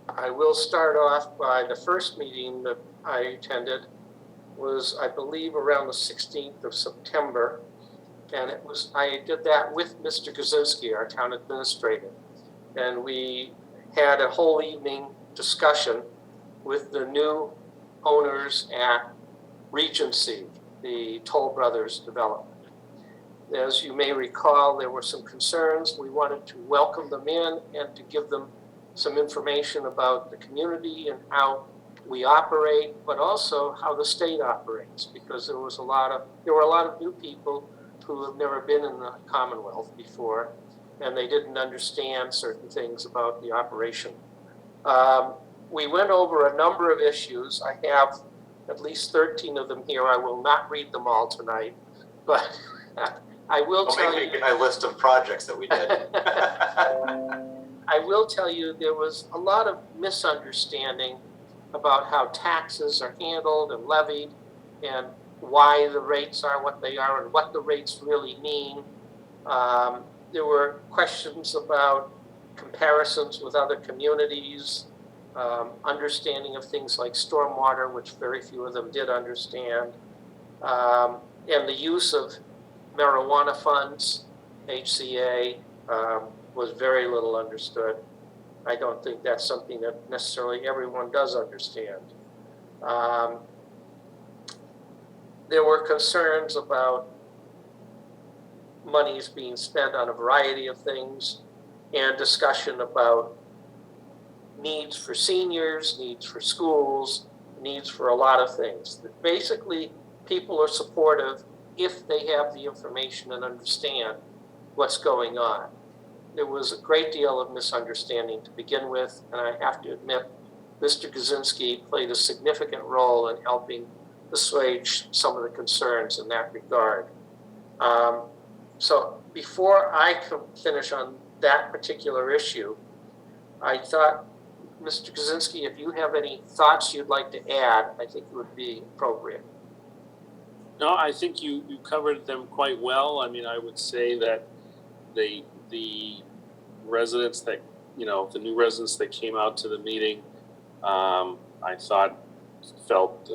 I will start off by the first meeting that I attended was, I believe, around the 16th of September. And I did that with Mr. Kaczynski, our town administrator. And we had a whole evening discussion with the new owners at Regency, the Toll Brothers development. As you may recall, there were some concerns. We wanted to welcome them in and to give them some information about the community and how we operate, but also how the state operates, because there were a lot of new people who have never been in the Commonwealth before, and they didn't understand certain things about the operation. We went over a number of issues. I have at least 13 of them here. I will not read them all tonight, but I will tell you. Don't make me get my list of projects that we did. I will tell you there was a lot of misunderstanding about how taxes are handled and levied and why the rates are what they are and what the rates really mean. There were questions about comparisons with other communities, understanding of things like stormwater, which very few of them did understand, and the use of marijuana funds, HCA, was very little understood. I don't think that's something that necessarily everyone does understand. There were concerns about monies being spent on a variety of things and discussion about needs for seniors, needs for schools, needs for a lot of things. Basically, people are supportive if they have the information and understand what's going on. There was a great deal of misunderstanding to begin with, and I have to admit, Mr. Kaczynski played a significant role in helping assuage some of the concerns in that regard. So before I can finish on that particular issue, I thought, Mr. Kaczynski, if you have any thoughts you'd like to add, I think it would be appropriate. No, I think you covered them quite well. I mean, I would say that the residents that, the new residents that came out to the meeting, I felt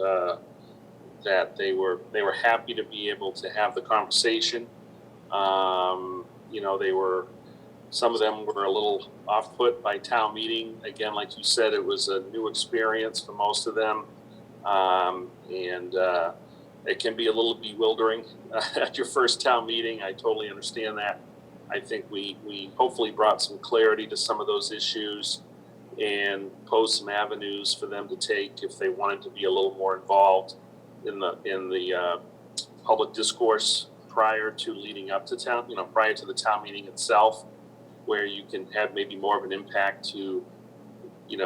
that they were happy to be able to have the conversation. Some of them were a little off-put by town meeting. Again, like you said, it was a new experience for most of them. And it can be a little bewildering at your first town meeting. I totally understand that. I think we hopefully brought some clarity to some of those issues and posed some avenues for them to take if they wanted to be a little more involved in the public discourse prior to leading up to town, prior to the town meeting itself, where you can have maybe more of an impact to,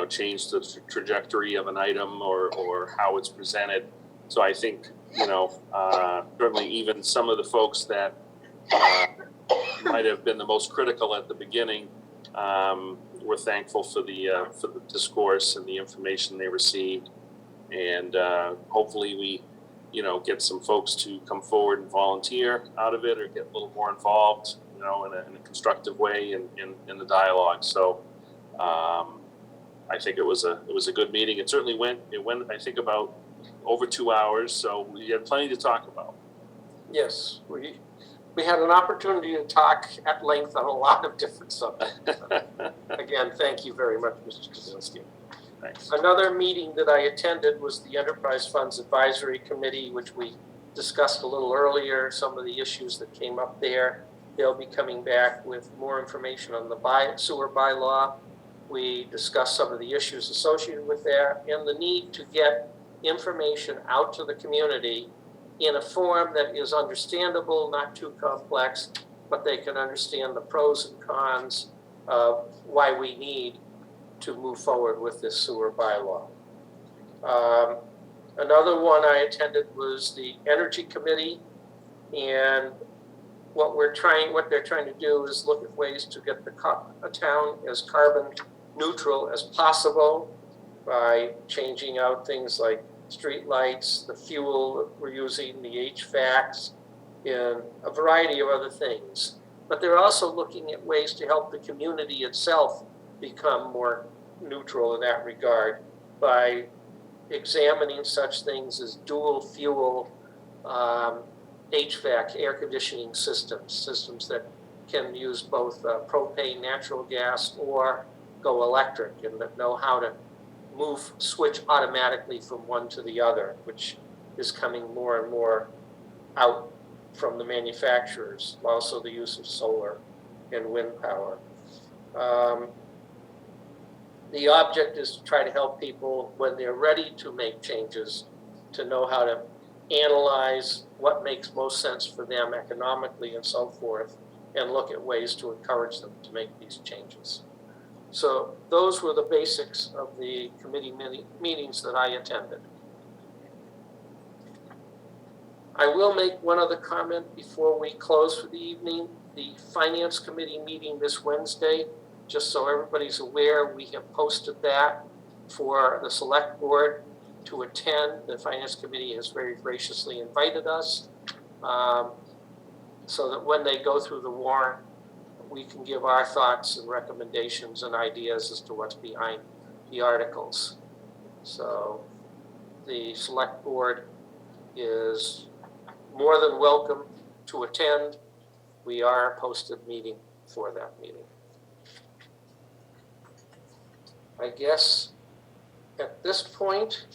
change the trajectory of an item or how it's presented. So I think, certainly even some of the folks that might have been the most critical at the beginning, were thankful for the discourse and the information they received. And hopefully we, get some folks to come forward and volunteer out of it or get a little more involved, in a constructive way in the dialogue. So I think it was a good meeting. It certainly went, I think, about over 2 hours. So we had plenty to talk about. Yes, we had an opportunity to talk at length on a lot of different subjects. Again, thank you very much, Mr. Kaczynski. Thanks. Another meeting that I attended was the Enterprise Funds Advisory Committee, which we discussed a little earlier, some of the issues that came up there. They'll be coming back with more information on the sewer bylaw. We discussed some of the issues associated with that and the need to get information out to the community in a form that is understandable, not too complex, but they can understand the pros and cons of why we need to move forward with this sewer bylaw. Another one I attended was the Energy Committee, and what they're trying to do is look at ways to get a town as carbon neutral as possible by changing out things like street lights, the fuel that we're using, the HVACs, and a variety of other things. But they're also looking at ways to help the community itself become more neutral in that regard by examining such things as dual fuel HVAC, air conditioning systems that can use both propane, natural gas, or go electric, and that know how to switch automatically from one to the other, which is coming more and more out from the manufacturers. Also the use of solar and wind power. the object is to try to help people when they're ready to make changes, to know how to analyze what makes most sense for them economically and so forth, and look at ways to encourage them to make these changes. So those were the basics of the committee meetings that I attended. I will make one other comment before we close for the evening. The Finance Committee meeting this Wednesday, just so everybody's aware, we have posted that for the Select Board to attend. The Finance Committee has very graciously invited us, so that when they go through the warrant, we can give our thoughts and recommendations and ideas as to what's behind the articles. So the Select Board is more than welcome to attend. We are a posted meeting for that meeting. I guess at this point,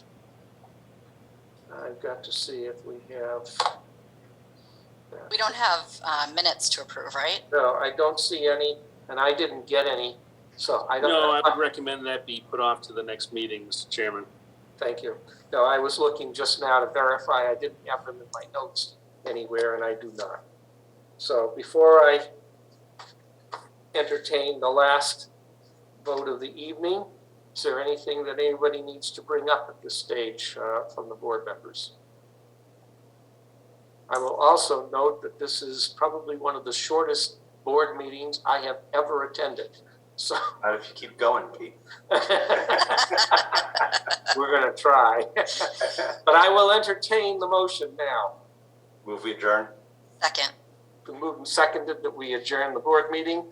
I've got to see if we have. We don't have minutes to approve, right? No, I don't see any, and I didn't get any, so I don't. No, I would recommend that be put off to the next meeting, Mr. Chairman. Thank you. No, I was looking just now to verify I didn't have them in my notes anywhere, and I do not. So before I entertain the last vote of the evening, is there anything that anybody needs to bring up at this stage from the board members? I will also note that this is probably one of the shortest board meetings I have ever attended. So Not if you keep going, Pete. we're gonna try. But I will entertain the motion now. Move we adjourn. Second. Been moved and seconded that we adjourn the board meeting.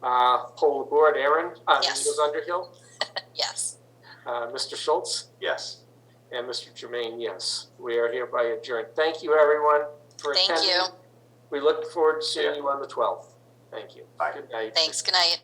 Poll the board, Aaron, Yes. Ms. Underhill, Yes. Mr. Schultz, Yes. and Mr. Jermaine, yes. We are hereby adjourned. Thank you, everyone, for Thank attending. you. We look forward to seeing you on the 12th. Thank you. Bye. Good night. Thanks. Good night.